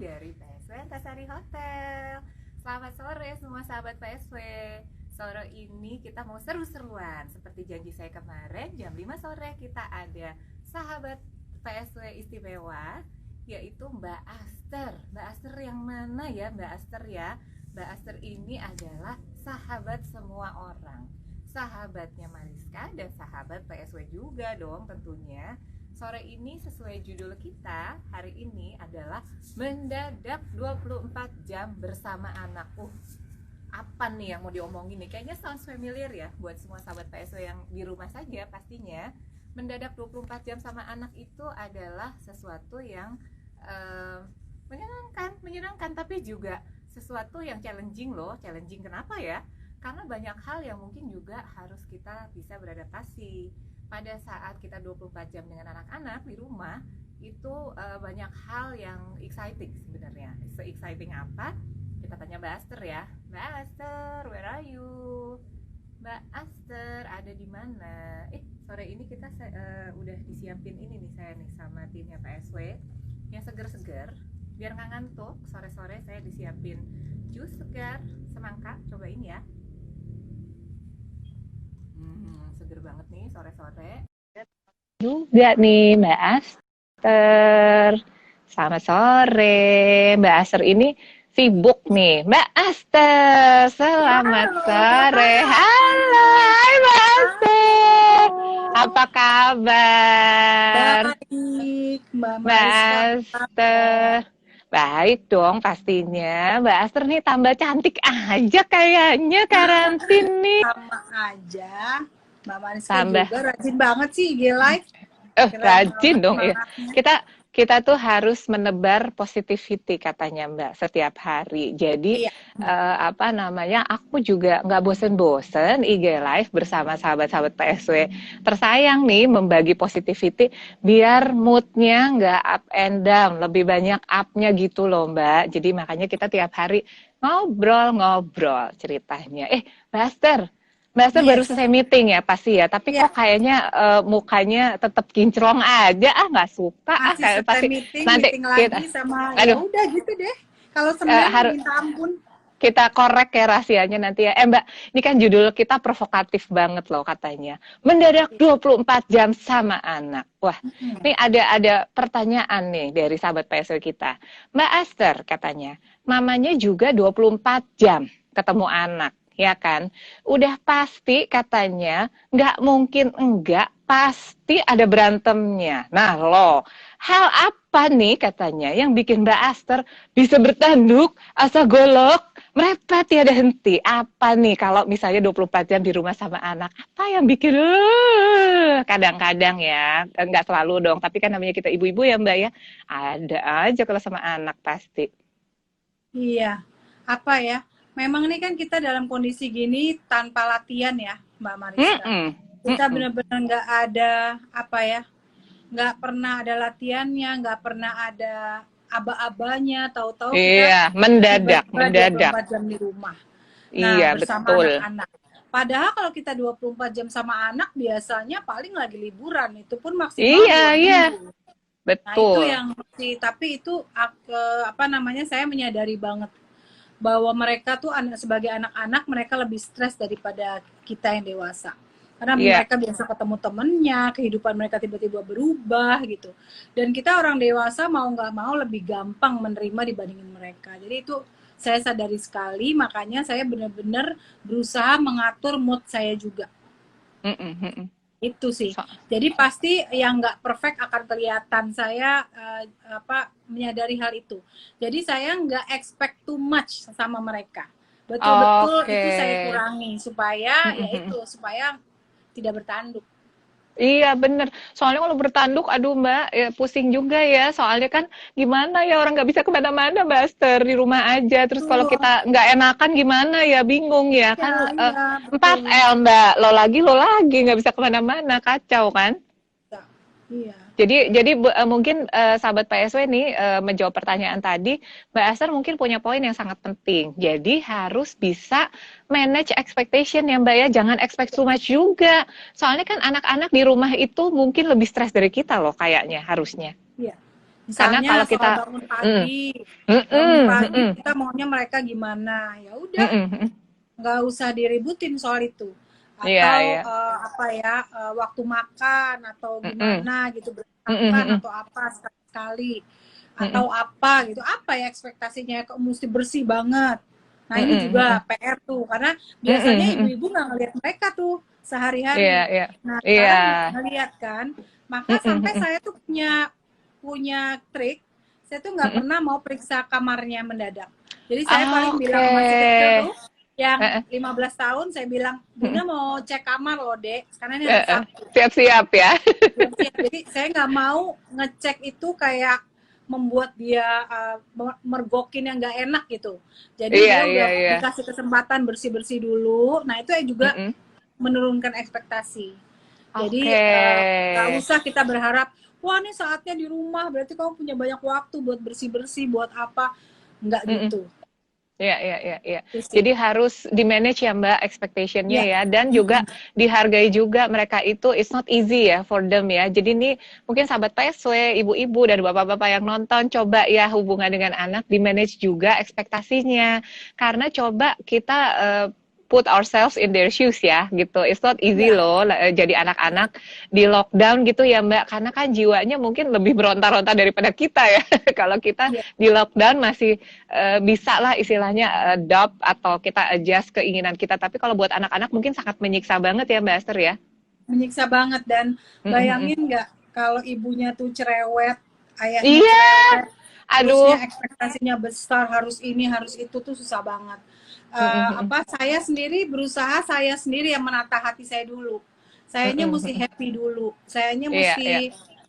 dari PSW Antasari Hotel. Selamat sore semua sahabat PSW. Sore ini kita mau seru-seruan. Seperti janji saya kemarin, jam 5 sore kita ada sahabat PSW istimewa, yaitu Mbak Aster. Mbak Aster yang mana ya Mbak Aster ya? Mbak Aster ini adalah sahabat semua orang, sahabatnya Mariska dan sahabat PSW juga dong tentunya. Sore ini sesuai judul kita hari ini adalah mendadak 24 jam bersama anak. Apa nih yang mau diomongin nih? Kayaknya sounds familiar ya buat semua sahabat PSW yang di rumah saja pastinya. Mendadak 24 jam sama anak itu adalah sesuatu yang menyenangkan tapi juga sesuatu yang challenging loh. Challenging kenapa ya? Karena banyak hal yang mungkin juga harus kita bisa beradaptasi. Pada saat kita 24 jam dengan anak-anak di rumah, itu banyak hal yang exciting sebenarnya. Se-exciting apa? Kita tanya Mbak Aster ya. Mbak Aster, where are you? Mbak Aster, ada di mana? Sore ini kita udah disiapin ini nih saya nih sama timnya PSW yang seger-seger. Biar nggak ngantuk, sore-sore saya disiapin jus segar semangka. Cobain ya. Seger banget nih sore-sore. Juga nih Mbak Aster. Selamat sore. Mbak Aster ini sibuk nih. Mbak Aster, selamat sore. Halo, hai Mbak Aster. Apa kabar? Baik, Mbak Aster. Baik dong pastinya. Mbak Aster nih tambah cantik aja kayaknya karantin nih. Sama aja. Mbak Mariska juga rajin banget sih IG Live. Rajin dong ya. Kita tuh harus menebar positivity katanya Mbak setiap hari. Jadi aku juga nggak bosen-bosen IG Live bersama sahabat-sahabat PSW tersayang nih membagi positivity biar moodnya nggak up and down, lebih banyak up-nya gitu loh Mbak. Jadi makanya kita tiap hari ngobrol-ngobrol ceritanya. Mbak Aster baru selesai meeting ya pasti ya, tapi kok kayaknya mukanya tetap kinclong aja, nggak suka. Kayak pasti meeting lagi sama ya udah gitu deh. Kalau sebenarnya minta ampun. Kita korek ya rahasianya nanti ya. Mbak, ini kan judul kita provokatif banget loh katanya. Mendadak 24 jam sama anak. Wah, ini ada pertanyaan nih dari sahabat PSW kita. Mbak Aster katanya, mamanya juga 24 jam ketemu anak. Ya kan, udah pasti katanya nggak mungkin enggak, pasti ada berantemnya. Nah loh, hal apa nih katanya yang bikin Mbak Aster bisa bertanduk, asa golok, merepet tiada henti? Apa nih kalau misalnya 24 jam di rumah sama anak, apa yang bikin kadang-kadang ya, nggak selalu dong, tapi kan namanya kita ibu-ibu ya Mbak ya, ada aja kalau sama anak pasti. Iya, apa ya? Memang ini kan kita dalam kondisi gini tanpa latihan ya, Mbak Mariska. Kita benar-benar nggak ada nggak pernah ada latihannya, nggak pernah ada aba-abanya, tahu-tahu kita mendadak 24 jam di rumah. Iya, bersama betul. anak-anak. Padahal kalau kita 24 jam sama anak biasanya paling lagi liburan, itu pun maksimal 2 minggu. Betul. Nah, itu yang tapi itu saya menyadari banget bahwa mereka tuh sebagai anak-anak mereka lebih stres daripada kita yang dewasa. Karena mereka biasa ketemu temennya, kehidupan mereka tiba-tiba berubah gitu. Dan kita orang dewasa mau nggak mau lebih gampang menerima dibandingin mereka. Jadi itu saya sadari sekali, makanya saya benar-benar berusaha mengatur mood saya juga. Itu sih. Jadi pasti yang nggak perfect akan kelihatan. Saya menyadari hal itu. Jadi saya nggak expect too much sama mereka. Betul-betul itu saya kurangi supaya supaya tidak bertanduk. Iya bener, soalnya kalau bertanduk, aduh Mbak, ya pusing juga ya, soalnya kan gimana ya orang nggak bisa kemana-mana Mbak Aster, di rumah aja, terus kalau kita nggak enakan gimana ya, bingung ya, kan 4L Mbak, lo lagi nggak bisa kemana-mana, kacau kan? Iya. Jadi mungkin sahabat PSW nih menjawab pertanyaan tadi, Mbak Aster mungkin punya poin yang sangat penting. Jadi harus bisa manage expectation ya Mbak ya, jangan expect too much juga. Soalnya kan anak-anak di rumah itu mungkin lebih stres dari kita loh kayaknya harusnya. Iya. Karena Misalnya kalau soal kita bangun mm, pagi, mm, bangun mm, pagi mm, kita maunya mereka gimana, ya mm, udah mm, mm. nggak usah diributin soal itu. Iya, Atau iya. apa ya, waktu makan atau Mm, mm, gimana gitu, mm, mm, berantakan mm, atau apa sekali-sekali, mm, mm, atau apa gitu, apa ya ekspektasinya, kok mesti bersih banget. Nah mm, ini mm, mm, juga mm, PR tuh, karena mm, biasanya mm, mm. ibu-ibu nggak ngeliat mereka tuh Iya, sehari-hari. iya. Nah Iya. sekarang ngeliat kan, Mm, maka mm, sampai mm, saya tuh punya trik, saya tuh nggak mm, mm. pernah mau periksa kamarnya mendadak. Jadi saya paling Oke. bilang sama si kecil tuh, yang Eh, 15 tahun, saya bilang, eh, mm, Bunda mau cek kamar loh dek, karena ini hari eh, eh. Sabtu. Siap-siap ya. Siap-siap. Jadi saya nggak mau ngecek itu kayak membuat dia mergokin yang nggak enak gitu. Jadi Iya, dia iya, udah iya. dikasih kesempatan bersih-bersih dulu. Nah itu Mm, juga mm. menurunkan ekspektasi. Jadi Oke. nggak usah kita berharap, wah ini saatnya di rumah, berarti kamu punya banyak waktu buat bersih-bersih, buat apa. Nggak Mm, mm. gitu. Iya, iya, iya, iya. Itu sih. Jadi harus di-manage ya Mbak expectation-nya Iya. ya, dan juga dihargai juga mereka itu it's not easy ya for them ya. Jadi nih mungkin sahabat PSW, ibu-ibu dan bapak-bapak yang nonton, coba ya hubungan dengan anak di-manage juga ekspektasinya. Karena coba kita put ourselves in their shoes ya gitu. It's not easy Iya. loh jadi anak-anak di lockdown gitu ya Mbak. Karena kan jiwanya mungkin lebih beronta-ronta daripada kita ya. Kalau kita Iya. di lockdown masih bisa lah istilahnya adopt atau kita adjust keinginan kita. Tapi kalau buat anak-anak mungkin sangat menyiksa banget ya Mbak Esther ya. Menyiksa banget, dan bayangin nggak kalau ibunya tuh cerewet, ayahnya Iya, cerewet, terusnya aduh. ekspektasinya besar, harus ini harus itu, tuh susah banget. Saya sendiri berusaha, saya sendiri yang menata hati saya dulu. Sayanya mesti happy dulu, sayanya Iya, iya. mesti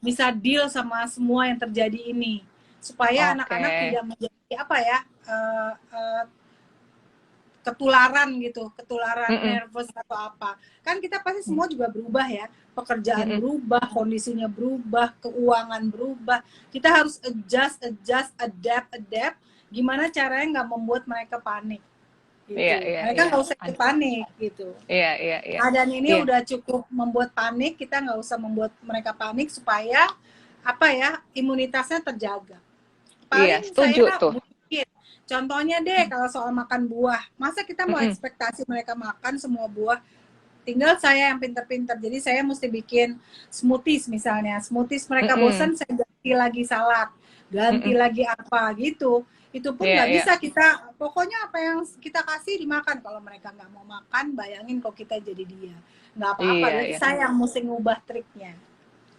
bisa deal sama semua yang terjadi ini, supaya anak-anak Oke. tidak menjadi apa ya, ketularan gitu, ketularan nervous atau apa. Kan kita pasti semua juga berubah ya, pekerjaan berubah, kondisinya berubah, keuangan berubah. Kita harus adjust, adapt. Gimana caranya nggak membuat mereka panik gitu. Iya, iya, Mereka iya. nggak usah ikut panik gitu. Iya, iya, iya. Keadaan ini Iya. udah cukup membuat panik, kita nggak usah membuat mereka panik supaya apa ya, imunitasnya terjaga. Iya, Paling setuju saya tuh. mungkin contohnya deh, kalau soal makan buah, masa kita mau ekspektasi mereka makan semua buah? Tinggal saya yang pinter-pinter, jadi saya mesti bikin smoothies misalnya. Smoothies mereka bosan, saya ganti lagi salad, ganti lagi apa gitu. Itu pun nggak bisa kita, pokoknya apa yang kita kasih dimakan. Kalau mereka nggak mau makan, bayangin kok kita jadi dia. Nggak apa-apa, jadi saya yang mesti ngubah triknya.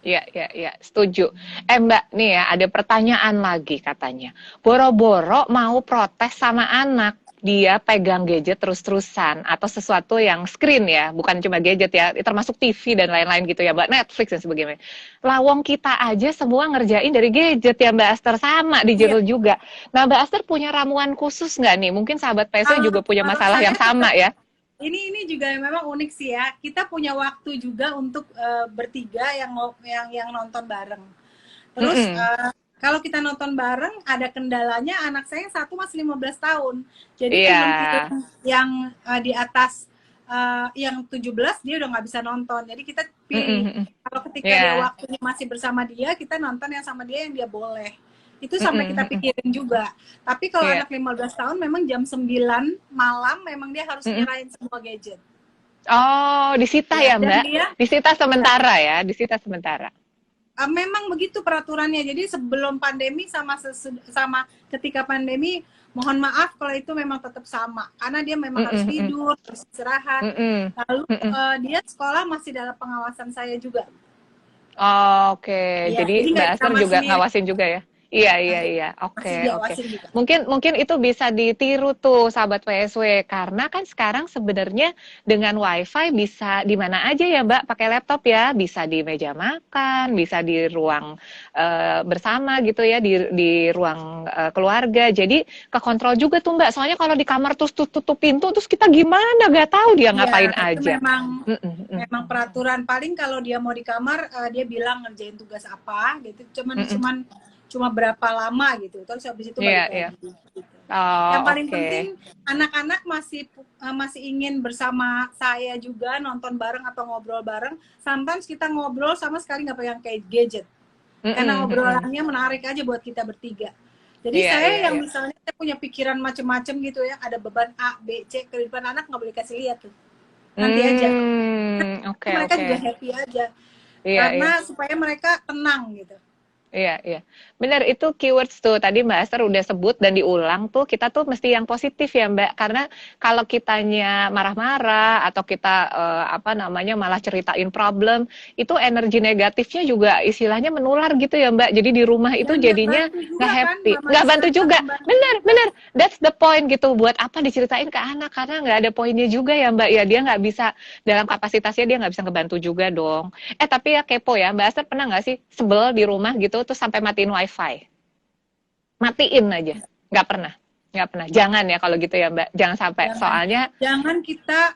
Iya, iya, iya, setuju. Mbak, nih ya, ada pertanyaan lagi katanya. Boro-boro mau protes sama anak, dia pegang gadget terus-terusan, atau sesuatu yang screen ya, bukan cuma gadget ya, termasuk TV dan lain-lain gitu ya, Mbak, Netflix dan sebagainya. Lawong kita aja semua ngerjain dari gadget ya, Mbak Esther, sama digital juga. Nah, Mbak Esther punya ramuan khusus nggak nih? Mungkin sahabat PSW juga punya masalah yang sama ya? Ini juga memang unik sih ya. Kita punya waktu juga untuk bertiga yang nonton bareng. Terus kalau kita nonton bareng, ada kendalanya, anak saya yang satu masih 15 tahun. Jadi teman-teman yang di atas yang 17 dia udah nggak bisa nonton. Jadi kita pilih. Kalau ketika dia waktunya masih bersama dia, kita nonton yang sama dia yang dia boleh. Itu sampai kita pikirin juga. Tapi kalau anak 15 tahun memang jam 9 malam memang dia harus nyerahin semua gadget. Oh, disita ya, Mbak? Disita sementara ya, disita sementara. Memang begitu peraturannya. Jadi sebelum pandemi sama ketika pandemi, mohon maaf kalau itu memang tetap sama. Karena dia memang harus tidur, harus istirahat. Lalu dia sekolah masih dalam pengawasan saya juga. Oke. Jadi Mbak Esther juga ngawasin juga ya? Iya. Oke. Mungkin itu bisa ditiru tuh sahabat PSW, karena kan sekarang sebenarnya dengan WiFi bisa di mana aja ya Mbak, pakai laptop ya, bisa di meja makan, bisa di ruang bersama gitu ya, di ruang keluarga. Jadi kekontrol juga tuh Mbak. Soalnya kalau di kamar terus tutup pintu, terus kita gimana? Gak tahu dia ngapain aja. Memang peraturan, paling kalau dia mau di kamar dia bilang ngerjain tugas apa gitu, cuma berapa lama gitu, terus habis itu balik lagi. Gitu. Yang paling penting anak-anak masih ingin bersama saya juga, nonton bareng atau ngobrol bareng. Sometimes kita ngobrol sama sekali nggak pegang kayak gadget. karena obrolannya menarik aja buat kita bertiga. Jadi saya yang misalnya saya punya pikiran macem-macem gitu ya, ada beban A, B, C, ke depan anak nggak boleh kasih lihat tuh. Nanti aja. Mereka juga happy aja. Karena supaya mereka tenang gitu. Iya. Benar, itu keywords tuh. Tadi Mbak Esther udah sebut dan diulang tuh, kita tuh mesti yang positif ya Mbak. Karena kalau kitanya marah-marah atau kita malah ceritain problem, itu energi negatifnya juga istilahnya menular gitu ya Mbak. Jadi di rumah itu jadinya nggak happy. Nggak bantu juga. Benar. That's the point gitu. Buat apa diceritain ke anak? Karena nggak ada poinnya juga ya Mbak. Ya dia nggak bisa, dalam kapasitasnya dia nggak bisa ngebantu juga dong. Tapi ya kepo ya, Mbak Esther pernah nggak sih sebel di rumah gitu terus sampai matiin wifi? Matiin aja. Nggak pernah. Jangan ya kalau gitu ya Mbak, jangan sampai. Soalnya jangan kita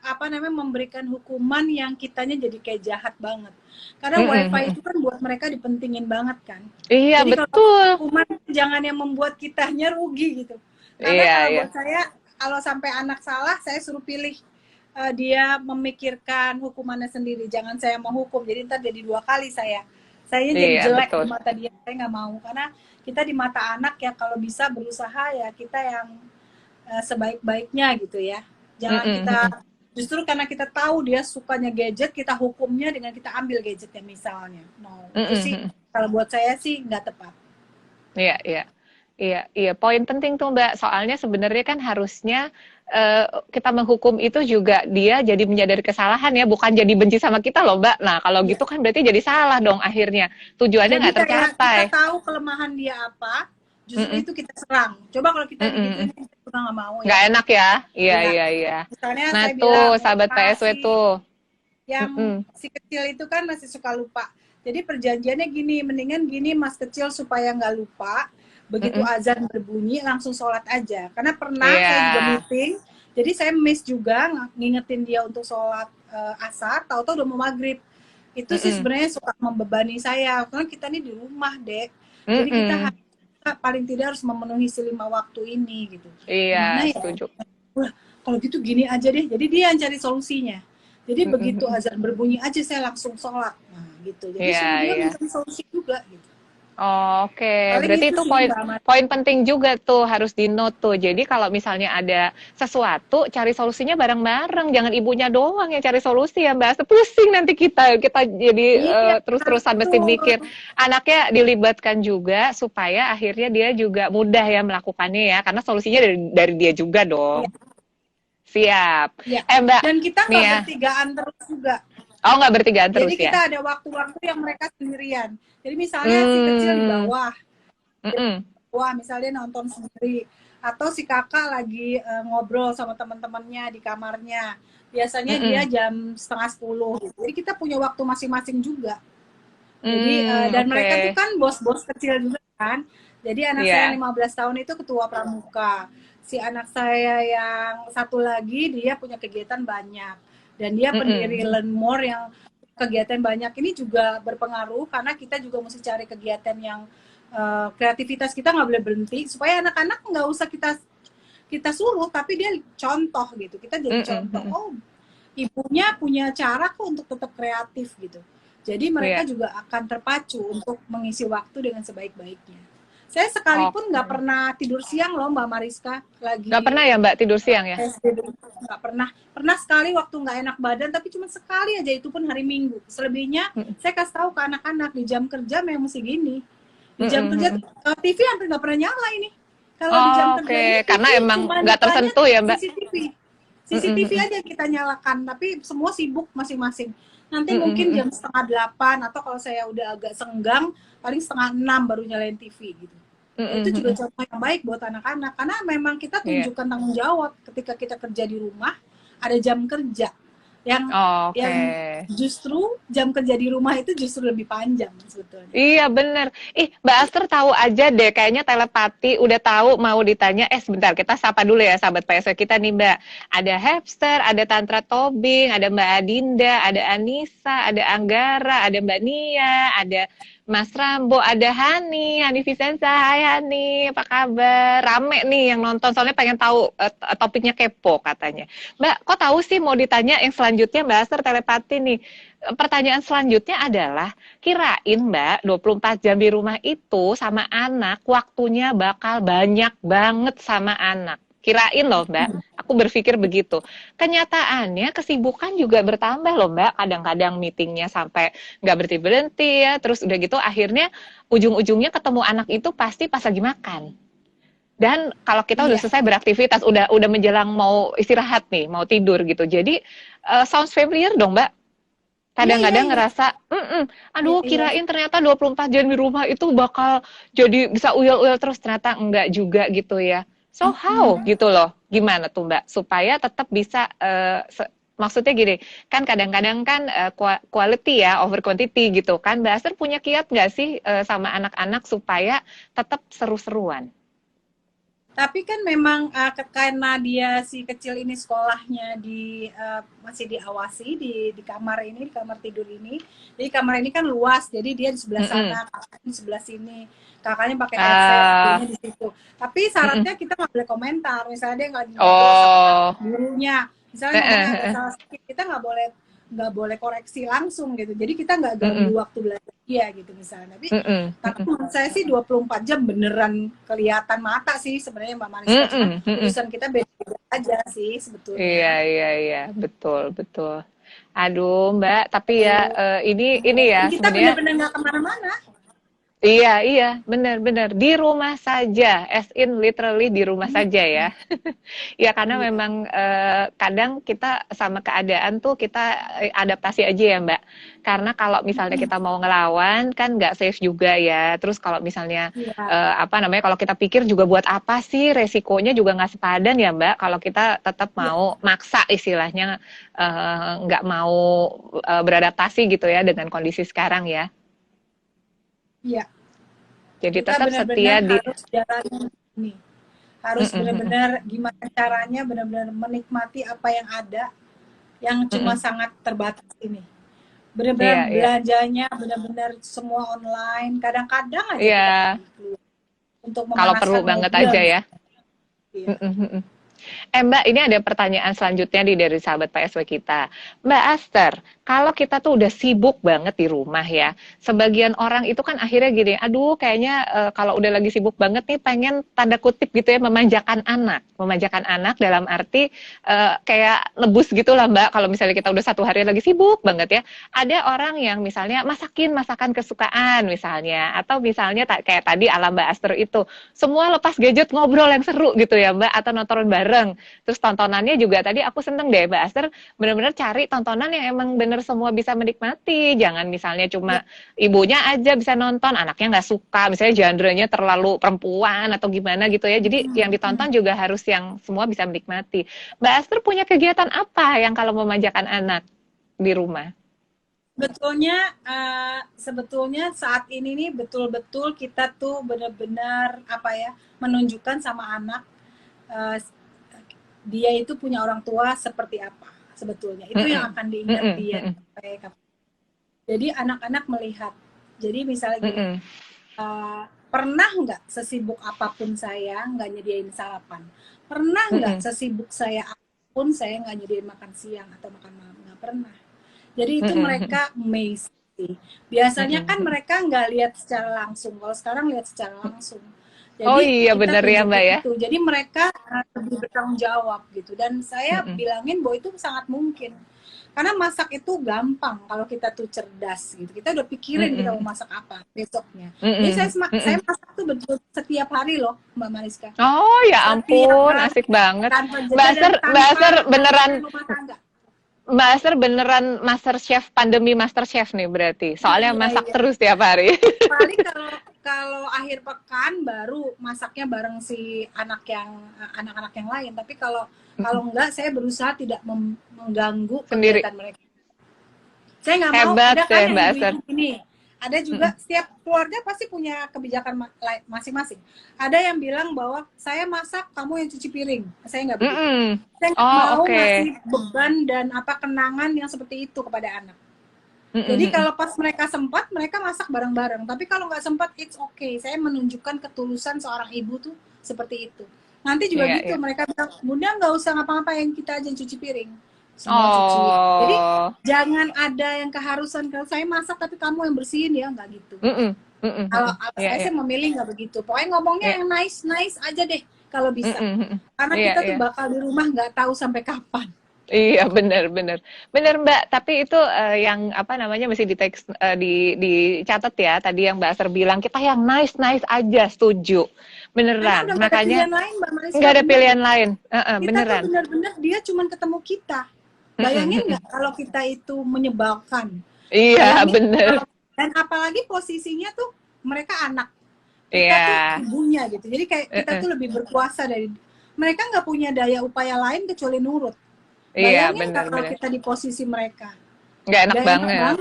memberikan hukuman yang kitanya jadi kayak jahat banget. Karena wifi itu kan buat mereka dipentingin banget kan. Iya, jadi betul. Kalau hukuman jangan yang membuat kitanya rugi gitu. Karena kalau buat saya, kalau sampai anak salah, saya suruh pilih dia memikirkan hukumannya sendiri. Jangan saya mau hukum, jadi ntar jadi 2 kali saya jadi jelek di mata dia. Saya nggak mau, karena kita di mata anak ya kalau bisa berusaha ya kita yang sebaik-baiknya gitu ya. Jangan kita justru karena kita tahu dia sukanya gadget, kita hukumnya dengan kita ambil gadgetnya misalnya. Itu sih kalau buat saya sih nggak tepat. Iya. Poin penting tuh Mbak. Soalnya sebenarnya kan harusnya kita menghukum itu juga dia jadi menyadari kesalahan ya, bukan jadi benci sama kita loh Mbak. Nah kalau gitu kan berarti jadi salah dong akhirnya. Tujuannya nggak tercapai. Kita tahu kelemahan dia apa, justru itu kita serang. Coba kalau kita digituin, kita nggak mau ya. Nggak enak ya? Iya. Misalnya nah saya tuh bilang, sahabat PSW tuh. Yang si kecil itu kan masih suka lupa. Jadi perjanjiannya gini, mendingan gini mas kecil supaya nggak lupa. Begitu azan berbunyi langsung sholat aja. Karena pernah saya juga meeting, jadi saya miss juga ngingetin dia untuk sholat asar, tahu-tahu udah mau maghrib. Itu sih sebenarnya suka membebani saya, karena kita ini di rumah dek, jadi kita paling tidak harus memenuhi 5 waktu ini gitu. Iya, setuju. Wah, kalau gitu gini aja deh, jadi dia yang cari solusinya. Jadi begitu azan berbunyi aja saya langsung sholat, nah gitu. Jadi sebenarnya mencari solusi juga gitu. Oke. Berarti itu poin penting juga tuh harus di note tuh. Jadi kalau misalnya ada sesuatu, cari solusinya bareng-bareng. Jangan ibunya doang yang cari solusi ya Mbak. Pusing nanti kita jadi terus-terusan mesti mikir. Anaknya dilibatkan juga supaya akhirnya dia juga mudah ya melakukannya ya. Karena solusinya dari dia juga dong. Siap. Mbak. Dan kita nggak bertigaan terus juga. Oh, nggak bertigaan terus ya? Jadi kita ada waktu-waktu yang mereka sendirian. Jadi misalnya si kecil di bawah, misalnya nonton sendiri, atau si kakak lagi ngobrol sama teman-temannya di kamarnya. Biasanya dia jam 9:30. Gitu. Jadi kita punya waktu masing-masing juga. Jadi dan mereka tuh kan bos-bos kecil juga kan. Jadi anak saya 15 tahun itu ketua pramuka. Si anak saya yang satu lagi dia punya kegiatan banyak. Dan dia pendiri Learn More yang kegiatan banyak. Ini juga berpengaruh karena kita juga mesti cari kegiatan yang kreativitas kita nggak boleh berhenti supaya anak-anak nggak usah kita suruh, tapi dia contoh gitu. Kita jadi contoh. Oh, ibunya punya cara kok untuk tetap kreatif gitu. Jadi mereka juga akan terpacu untuk mengisi waktu dengan sebaik-baiknya. Saya sekalipun nggak pernah tidur siang loh Mbak Mariska. Nggak pernah ya Mbak tidur siang ya? Nggak pernah. Pernah sekali waktu nggak enak badan, tapi cuma sekali aja, itu pun hari Minggu. Selebihnya saya kasih tahu ke anak-anak di jam kerja memang mesti gini. Di jam kerja TV hampir nggak pernah nyala ini. Kalau di jam kerja ini, karena emang nggak tersentuh ya Mbak. CCTV aja kita nyalakan, tapi semua sibuk masing-masing. Nanti mungkin jam 7:30 atau kalau saya udah agak senggang, paling 5:30 baru nyalain TV gitu. Itu juga contoh yang baik buat anak-anak, karena memang kita tunjukkan tanggung jawab ketika kita kerja di rumah, ada jam kerja yang justru jam kerja di rumah itu justru lebih panjang sebetulnya. Iya bener. Mbak Esther tahu aja deh, kayaknya telepati udah tahu mau ditanya. Sebentar, kita sapa dulu ya sahabat PSW kita nih Mbak. Ada Hepster, ada Tantra Tobing, ada Mbak Adinda, ada Anissa, ada Anggara, ada Mbak Nia, ada Mas Rambo, ada Hani Vicenza. Hai Hani, apa kabar? Rame nih yang nonton, soalnya pengen tahu topiknya kepo katanya. Mbak, kok tahu sih mau ditanya yang selanjutnya Mbak Aster telepati nih. Pertanyaan selanjutnya adalah, kirain Mbak 24 jam di rumah itu sama anak, waktunya bakal banyak banget sama anak. Kirain loh Mbak, aku berpikir begitu. Kenyataannya kesibukan juga bertambah loh Mbak, kadang-kadang meetingnya sampai nggak berhenti-berhenti ya, terus udah gitu akhirnya ujung-ujungnya ketemu anak itu pasti pas lagi makan. Dan kalau kita udah selesai beraktivitas, udah menjelang mau istirahat nih, mau tidur gitu. Jadi sounds familiar dong Mbak. Kadang-kadang ngerasa, aduh kirain ternyata 24 jam di rumah itu bakal jadi bisa uyel-uyel terus, ternyata enggak juga gitu ya. So how gitu loh, gimana tuh Mbak supaya tetap bisa maksudnya gini, kan kadang-kadang kan quality ya over quantity gitu kan. Mbak Aster punya kiat nggak sih sama anak-anak supaya tetap seru-seruan? Tapi kan memang karena dia si kecil ini sekolahnya masih diawasi di kamar ini, di kamar tidur ini. Jadi kamar ini kan luas, jadi dia di sebelah sana, kakaknya di sebelah sini, kakaknya pakai headset, dia di situ. Tapi syaratnya kita nggak boleh komentar, misalnya dia nggak sama gurunya, misalnya ada salah sedikit, kita nggak boleh koreksi langsung gitu. Jadi kita nggak ganggu waktu belajar dia gitu misalnya. Tapi menurut saya sih 24 jam beneran kelihatan mata sih sebenarnya Mbak Mariska. Cuma urusan kita beda aja sih sebetulnya. Iya, betul. Aduh Mbak, tapi ya ini ya kita sebenarnya benar-benar nggak kemana-mana. Iya, benar. Di rumah saja, as in literally di rumah saja ya. Ya karena memang kadang kita sama keadaan tuh kita adaptasi aja ya Mbak. Karena kalau misalnya kita mau ngelawan kan nggak safe juga ya. Terus kalau misalnya kalau kita pikir juga buat apa sih, resikonya juga nggak sepadan ya Mbak. Kalau kita tetap mau maksa istilahnya nggak mau beradaptasi gitu ya dengan kondisi sekarang ya. Iya. Jadi kita tetap setia di harus jalanin ini. Harus benar-benar gimana caranya benar-benar menikmati apa yang ada yang cuma sangat terbatas ini. Benar-benar belanjanya benar-benar semua online. Kadang-kadang aja kita untuk kalau perlu banget aja ya. Iya. Mbak, ini ada pertanyaan selanjutnya dari sahabat PSW kita. Mbak Aster, kalau kita tuh udah sibuk banget di rumah ya, sebagian orang itu kan akhirnya gini, aduh kayaknya kalau udah lagi sibuk banget nih pengen tanda kutip gitu ya memanjakan anak. Memanjakan anak dalam arti kayak nebus gitu lah Mbak, kalau misalnya kita udah satu hari lagi sibuk banget ya. Ada orang yang misalnya masakin masakan kesukaan misalnya, atau misalnya kayak tadi ala Mbak Aster itu, semua lepas gadget ngobrol yang seru gitu ya Mbak, atau nonton bareng. Terus tontonannya juga tadi aku seneng deh Mbak Aster benar-benar cari tontonan yang emang bener semua bisa menikmati. Jangan misalnya cuma ibunya aja bisa nonton, anaknya nggak suka, misalnya genre-nya terlalu perempuan atau gimana gitu ya. Jadi yang ditonton juga harus yang semua bisa menikmati. Mbak Aster punya kegiatan apa yang kalau memanjakan anak di rumah? Sebetulnya saat ini nih betul-betul kita tuh benar-benar menunjukkan sama anak dia itu punya orang tua seperti apa sebetulnya. Itu yang akan diingat dia. Jadi anak-anak melihat. Jadi misalnya gini, pernah nggak sesibuk apapun saya nggak nyediain sarapan? Pernah nggak sesibuk saya apapun saya nggak nyediain makan siang atau makan malam? Nggak pernah. Jadi itu mereka amazed. Biasanya kan mereka nggak lihat secara langsung. Kalau sekarang lihat secara langsung. Jadi benar ya Mbak ya. Itu. Jadi mereka lebih bertanggung jawab gitu. Dan saya bilangin bahwa itu sangat mungkin. Karena masak itu gampang kalau kita tuh cerdas gitu. Kita udah pikirin kita mau masak apa besoknya. Jadi saya masak tuh betul setiap hari loh Mbak Mariska. Oh ya ampun, asik banget. Mbak Aster beneran Mbak Aster beneran master chef, pandemi master chef nih berarti. Soalnya masak terus tiap hari. Paling kalau akhir pekan baru masaknya bareng si anak-anak yang lain. Tapi kalau enggak saya berusaha tidak mengganggu kegiatan mereka. Saya nggak mau ada kan yang ibu-ibu ini. Ada juga setiap keluarga pasti punya kebijakan masing-masing. Ada yang bilang bahwa saya masak, kamu yang cuci piring. Saya nggak begitu. Saya nggak mau ngasih beban dan kenangan yang seperti itu kepada anak. Jadi kalau pas mereka sempat, mereka masak bareng-bareng. Tapi kalau nggak sempat, it's okay. Saya menunjukkan ketulusan seorang ibu tuh seperti itu. Nanti juga gitu, mereka bilang, Bunda nggak usah ngapa-ngapain, kita aja yang cuci piring. Semua cuci. Jadi jangan ada yang keharusan, kalau saya masak tapi kamu yang bersihin ya, nggak gitu. Kalau saya sih memilih nggak begitu. Pokoknya ngomongnya yang nice aja deh kalau bisa. Karena kita tuh bakal di rumah nggak tahu sampai kapan. Iya, benar Mbak. Tapi itu yang apa namanya mesti dicatat ya. Tadi yang Mbak Aster bilang kita yang nice aja, setuju. Beneran. Makanya nggak ada pilihan lain. Beneran. Kita bener-bener dia cuma ketemu kita. Bayangin nggak kalau kita itu menyebalkan? Iya, bener. Dan apalagi posisinya tuh mereka anak. Kita tuh ibunya gitu. Jadi kayak kita tuh lebih berkuasa dari mereka, nggak punya daya upaya lain kecuali nurut. Iya, benar. Kalau kita di posisi mereka, nggak enak banget.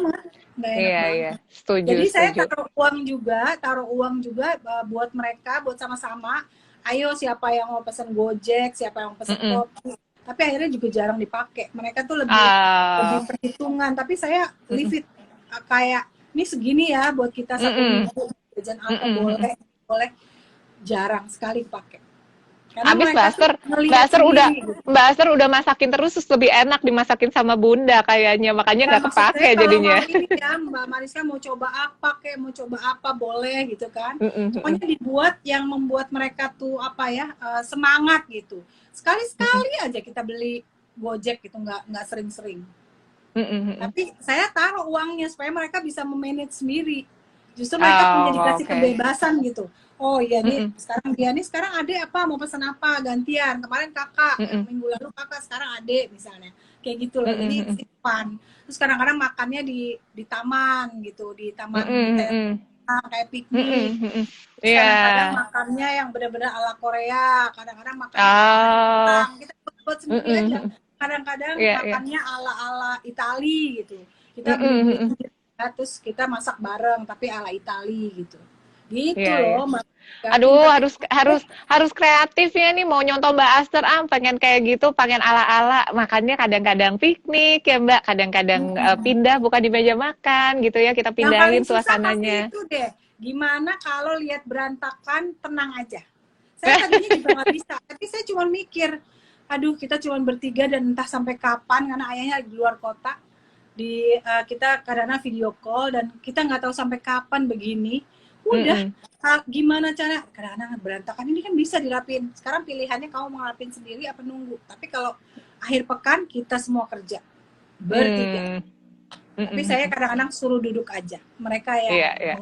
Iya, setuju. Jadi saya taruh uang juga buat mereka, buat sama-sama. Ayo siapa yang mau pesan Gojek, siapa yang mau pesan kopi. Tapi akhirnya juga jarang dipakai. Mereka tuh lebih perhitungan. Tapi saya leave it kayak ini segini ya buat kita satu minggu. Jajan apa boleh. Jarang sekali pakai. Habis Mbak Aster udah masakin terus lebih enak dimasakin sama Bunda kayaknya, makanya nggak kepake jadinya. Kalau ini ya Mbak Mariska mau coba apa boleh gitu kan. Pokoknya dibuat yang membuat mereka tuh semangat gitu. Sekali-sekali aja kita beli Gojek gitu, nggak sering-sering. Tapi saya taruh uangnya supaya mereka bisa memanage sendiri. Justru mereka punya dikasih kebebasan gitu. Oh iya nih, sekarang adek apa mau pesan apa gantian, kemarin kakak, minggu lalu kakak, sekarang adek misalnya, kayak gitu loh. Jadi fun. Terus kadang-kadang makannya di taman gitu, di taman kayak piknik. Kadang-kadang makannya yang benar-benar ala Korea, kadang-kadang makan kita buat sendiri aja. Kadang-kadang makannya ala Itali gitu. Kita beli terus kita masak bareng tapi ala Itali gitu. Gitu loh. Aduh, harus kreatif ya nih, mau nyontoh Mbak Aster, pengen kayak gitu, pengen ala-ala. Makanya kadang-kadang piknik ya Mbak, kadang-kadang pindah bukan di meja makan gitu ya, kita pindahin suasananya. Itu deh, gimana kalau lihat berantakan, tenang aja. Saya tadinya juga nggak bisa, tapi saya cuma mikir, aduh kita cuma bertiga dan entah sampai kapan, karena ayahnya di luar kota. Kita kadang-kadang video call dan kita nggak tahu sampai kapan begini. Udah, gimana cara? Kadang-kadang berantakan ini kan bisa dirapin. Sekarang pilihannya kamu mau ngerapin sendiri apa nunggu. Tapi kalau akhir pekan kita semua kerja bertiga. Tapi saya kadang-kadang suruh duduk aja. Mereka yang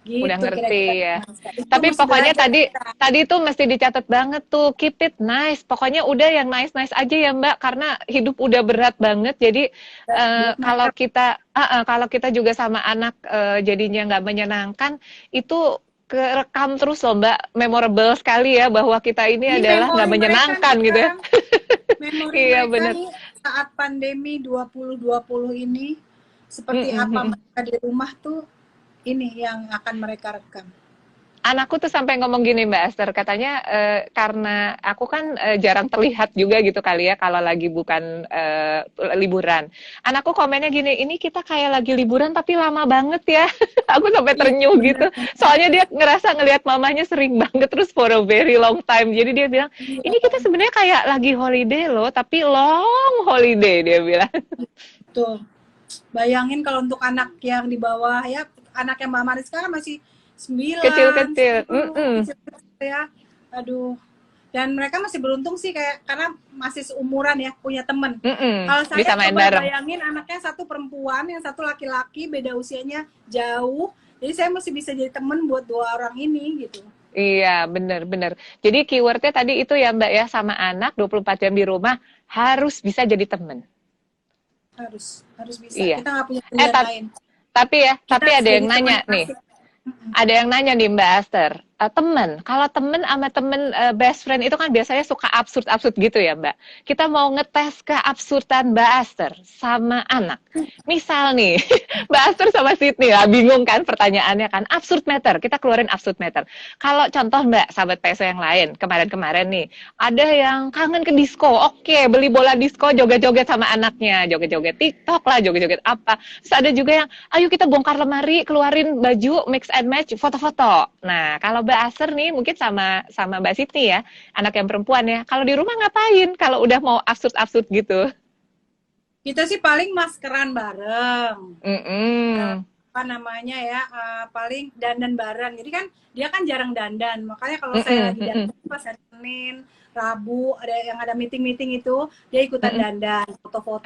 gitu, udah ngerti ya. Tapi pokoknya tadi tuh mesti dicatat banget tuh, keep it nice. Pokoknya udah yang nice aja ya Mbak, karena hidup udah berat banget. Jadi kalau kita juga sama anak jadinya nggak menyenangkan, itu kerekam terus loh Mbak, memorable sekali ya bahwa kita ini adalah nggak menyenangkan gitu ya. Iya benar. Saat pandemi 2020 ini seperti apa mereka di rumah tuh, ini yang akan mereka rekam. Anakku tuh sampai ngomong gini Mbak Aster, katanya karena aku kan jarang terlihat juga gitu kali ya kalau lagi bukan liburan. Anakku komennya gini, ini kita kayak lagi liburan tapi lama banget ya. Aku sampai terenyuh gitu. Soalnya dia ngerasa ngelihat mamanya sering banget terus for a very long time. Jadi dia bilang, ini kita sebenarnya kayak lagi holiday loh, tapi long holiday dia bilang. Tuh, bayangin kalau untuk anak yang di bawah ya, anak yang Mbak Mariska kan masih 9, kecil-kecil ya, aduh. Dan mereka masih beruntung sih karena masih seumuran ya, punya temen. Kalau saya bisa main coba bareng. Bayangin anaknya satu perempuan, yang satu laki-laki, beda usianya jauh. Jadi saya masih bisa jadi temen buat 2 orang ini gitu. Iya, benar. Jadi keywordnya tadi itu ya Mbak ya, sama anak 24 jam di rumah harus bisa jadi temen. Harus bisa. Iya. Kita nggak punya pilihan lain. Tapi ada yang nanya nih. Ada yang nanya nih Mbak Aster. temen. Kalau temen sama temen best friend itu kan biasanya suka absurd-absurd gitu ya, Mbak. Kita mau ngetes keabsurdan Mbak Aster sama anak. Misal nih, Mbak Aster sama Sydney lah, bingung kan pertanyaannya kan. Absurd matter, kita keluarin absurd matter. Kalau contoh Mbak, sahabat PSO yang lain, kemarin-kemarin nih, ada yang kangen ke disco. Oke, beli bola disco, joget-joget sama anaknya. Joget-joget TikTok lah, joget-joget apa. Terus ada juga yang, ayo kita bongkar lemari, keluarin baju, mix and match, foto-foto. Nah, kalau Mbak Aster nih mungkin sama Mbak Siti ya, anak yang perempuan ya. Kalau di rumah ngapain kalau udah mau absurd-absurd gitu? Kita sih paling maskeran bareng. Apa namanya ya, paling dandan bareng. Jadi kan dia kan jarang dandan. Makanya kalau saya lagi dandan pas hari Senin, Rabu, ada yang ada meeting-meeting itu, dia ikutan dandan, foto-foto.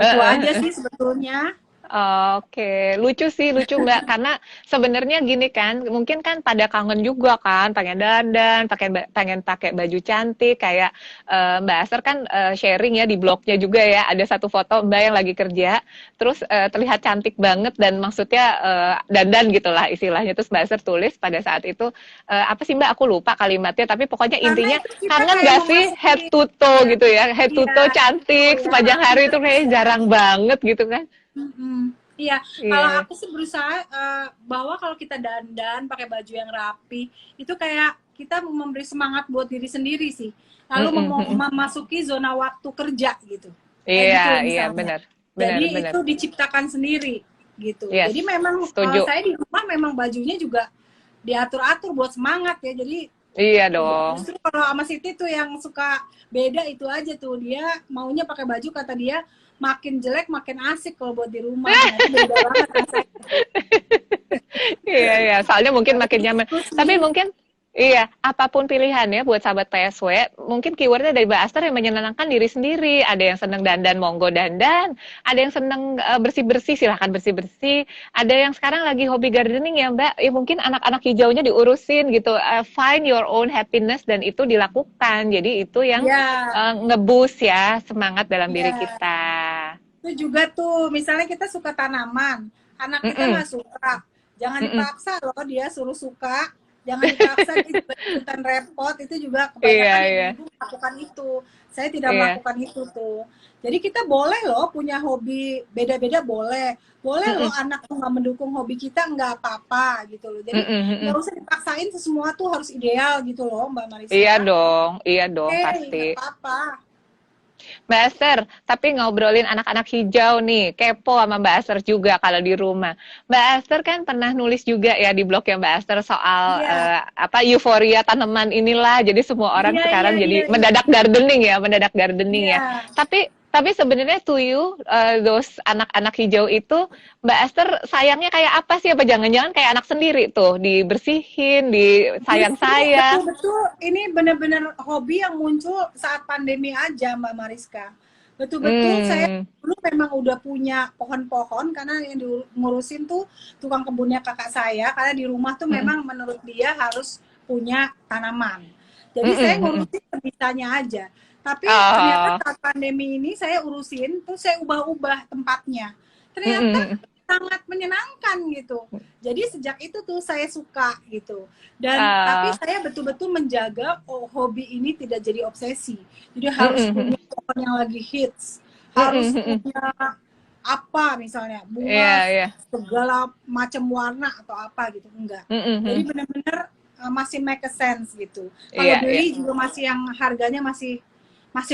Itu aja sih sebetulnya. Oke, lucu sih, lucu Mbak. Karena sebenarnya gini kan, mungkin kan pada kangen juga kan, pengen dandan, pengen pakai baju cantik. Kayak Mbak Aster kan sharing ya di blognya juga ya, ada satu foto Mbak yang lagi kerja, terus terlihat cantik banget dan maksudnya dandan gitulah istilahnya. Terus Mbak Aster tulis pada saat itu apa sih Mbak? Aku lupa kalimatnya, tapi pokoknya intinya kangen gak sih head to toe gitu ya, head to toe cantik sepanjang hari itu kayaknya jarang banget gitu kan. Iya, kalau aku sih berusaha bahwa kalau kita dandan pakai baju yang rapi, itu kayak kita memberi semangat buat diri sendiri sih. Lalu memasuki zona waktu kerja gitu. Iya, iya benar. Jadi itu diciptakan sendiri gitu. Yes, jadi memang saya di rumah memang bajunya juga diatur-atur buat semangat ya. Jadi iya dong. Justru kalau sama Siti tuh yang suka beda itu aja tuh, dia maunya pakai baju kata dia makin jelek makin asik kalau buat di rumah. Nah, beda banget rasanya. Iya, soalnya mungkin makin nyaman. Tapi mungkin iya, apapun pilihannya buat sahabat PSW, mungkin keywordnya dari Mbak Aster yang menyenangkan diri sendiri. Ada yang seneng dandan, monggo dandan. Ada yang seneng bersih-bersih, silahkan bersih-bersih. Ada yang sekarang lagi hobi gardening ya Mbak, ya mungkin anak-anak hijaunya diurusin gitu. Find your own happiness dan itu dilakukan. Jadi itu yang nge-boost ya semangat dalam diri kita. Itu juga tuh, misalnya kita suka tanaman, anak kita nggak suka. Jangan dipaksa loh dia suruh suka. Jangan dipaksa dia ikutan repot, itu juga kebanyakan ibu melakukan itu. Saya tidak melakukan itu tuh. Jadi kita boleh loh punya hobi beda-beda, boleh loh anak tuh nggak mendukung hobi kita, nggak apa-apa gitu loh. Jadi nggak usah dipaksain semua tuh harus ideal gitu loh Mbak Marisa. Iya dong pasti. Nggak apa-apa. Mbak Aster, tapi ngobrolin anak-anak hijau nih, kepo sama Mbak Aster juga kalau di rumah. Mbak Aster kan pernah nulis juga ya di blognya Mbak Aster soal euforia tanaman inilah. Jadi semua orang sekarang jadi mendadak gardening ya. Tapi sebenarnya to you, those anak-anak hijau itu, Mbak Aster sayangnya kayak apa sih? Apa jangan-jangan kayak anak sendiri tuh, dibersihin, disayang-sayang. Betul, ini benar-benar hobi yang muncul saat pandemi aja Mbak Mariska. Betul-betul saya dulu memang udah punya pohon-pohon, karena yang ngurusin tuh tukang kebunnya kakak saya, karena di rumah tuh memang menurut dia harus punya tanaman. Jadi saya ngurusin sebisanya aja. Tapi ternyata saat pandemi ini saya urusin, terus saya ubah-ubah tempatnya. Ternyata sangat menyenangkan gitu. Jadi sejak itu tuh saya suka gitu. Dan tapi saya betul-betul menjaga hobi ini tidak jadi obsesi. Jadi harus punya pohon yang lagi hits. Harus punya apa misalnya, bunga segala macam warna atau apa gitu. Enggak. Jadi benar-benar masih make a sense gitu. Kalau beli juga masih yang harganya masih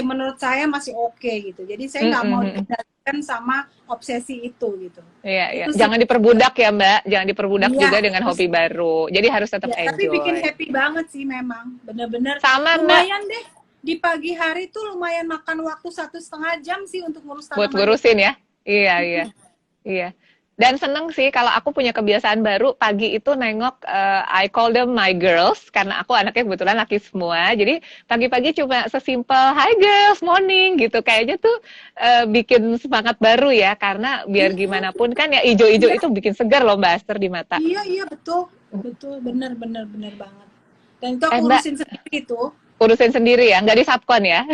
menurut saya masih oke gitu. Jadi saya nggak mau dikendalikan sama obsesi itu gitu. Iya. Jangan diperbudak ya Mbak. Jangan diperbudak juga dengan hobi baru. Jadi harus tetap enjoy. Tapi bikin happy banget sih memang. Bener-bener. Sama lumayan deh. Di pagi hari tuh lumayan makan waktu 1,5 jam sih untuk ngurus tanaman. Buat ngurusin ya. Iya. Dan seneng sih kalau aku punya kebiasaan baru pagi itu nengok, I call them my girls, karena aku anaknya kebetulan laki semua. Jadi pagi-pagi cuma sesimpel hi girls, morning gitu. Kayaknya tuh bikin semangat baru ya, karena biar gimana pun kan ya ijo-ijo itu bikin segar loh Mbak Aster di mata. Iya betul, bener banget. Dan itu aku urusin sendiri tuh. Urusin sendiri ya, nggak di subkon ya.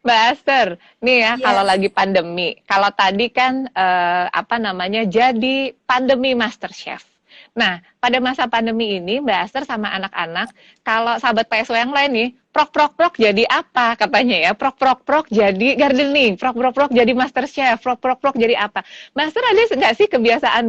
Mbak Aster, nih ya kalau Yes. lagi pandemi, kalau tadi kan apa namanya jadi pandemi MasterChef. Nah, pada masa pandemi ini Mbak Aster sama anak-anak, kalau sahabat PSW yang lain nih, prok prok prok jadi apa katanya ya? Prok prok prok jadi gardening, prok prok prok jadi MasterChef, prok prok prok jadi apa? Mbak Aster ada nggak sih kebiasaan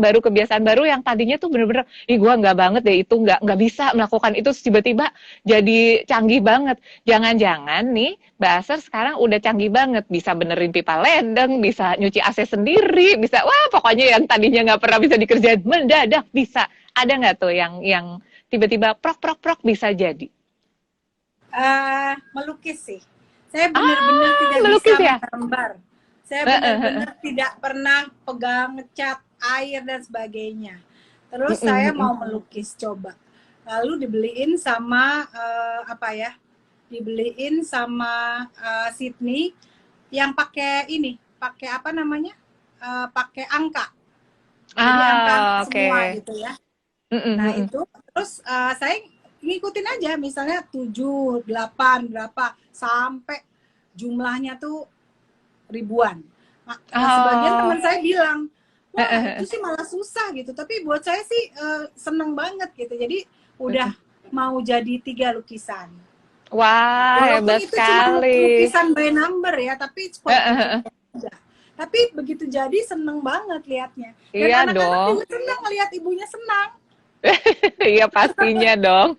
baru yang tadinya tuh bener-bener, ih gua nggak banget deh itu nggak bisa melakukan itu terus tiba-tiba jadi canggih banget. Jangan-jangan nih Mbak Aser sekarang udah canggih banget, bisa benerin pipa ledeng, bisa nyuci AC sendiri, bisa wah pokoknya yang tadinya nggak pernah bisa dikerjain mendadak bisa. Ada nggak tuh yang tiba-tiba prok prok prok bisa jadi? Melukis sih. Saya benar-benar tidak bisa Melukis ya? menggambar. Saya benar-benar tidak pernah pegang ngecat air dan sebagainya. Terus saya mau melukis coba. Lalu dibeliin sama apa ya? Dibeliin sama Sydney yang pakai ini, pakai apa namanya? Pakai angka. Jadi angka semua gitu ya. Nah, itu terus saya ngikutin aja misalnya 7, 8 berapa sampai jumlahnya tuh ribuan. Nah, sebagian teman saya bilang, wah itu sih malah susah gitu. Tapi buat saya sih seneng banget gitu. Jadi udah mau jadi 3 lukisan. Wah, Walaupun hebat itu cuma sekali. lukisan by number ya, tapi tapi begitu jadi seneng banget liatnya. Dan Iya anak-anak dong. juga senang ngeliat ibunya senang. Iya pastinya dong.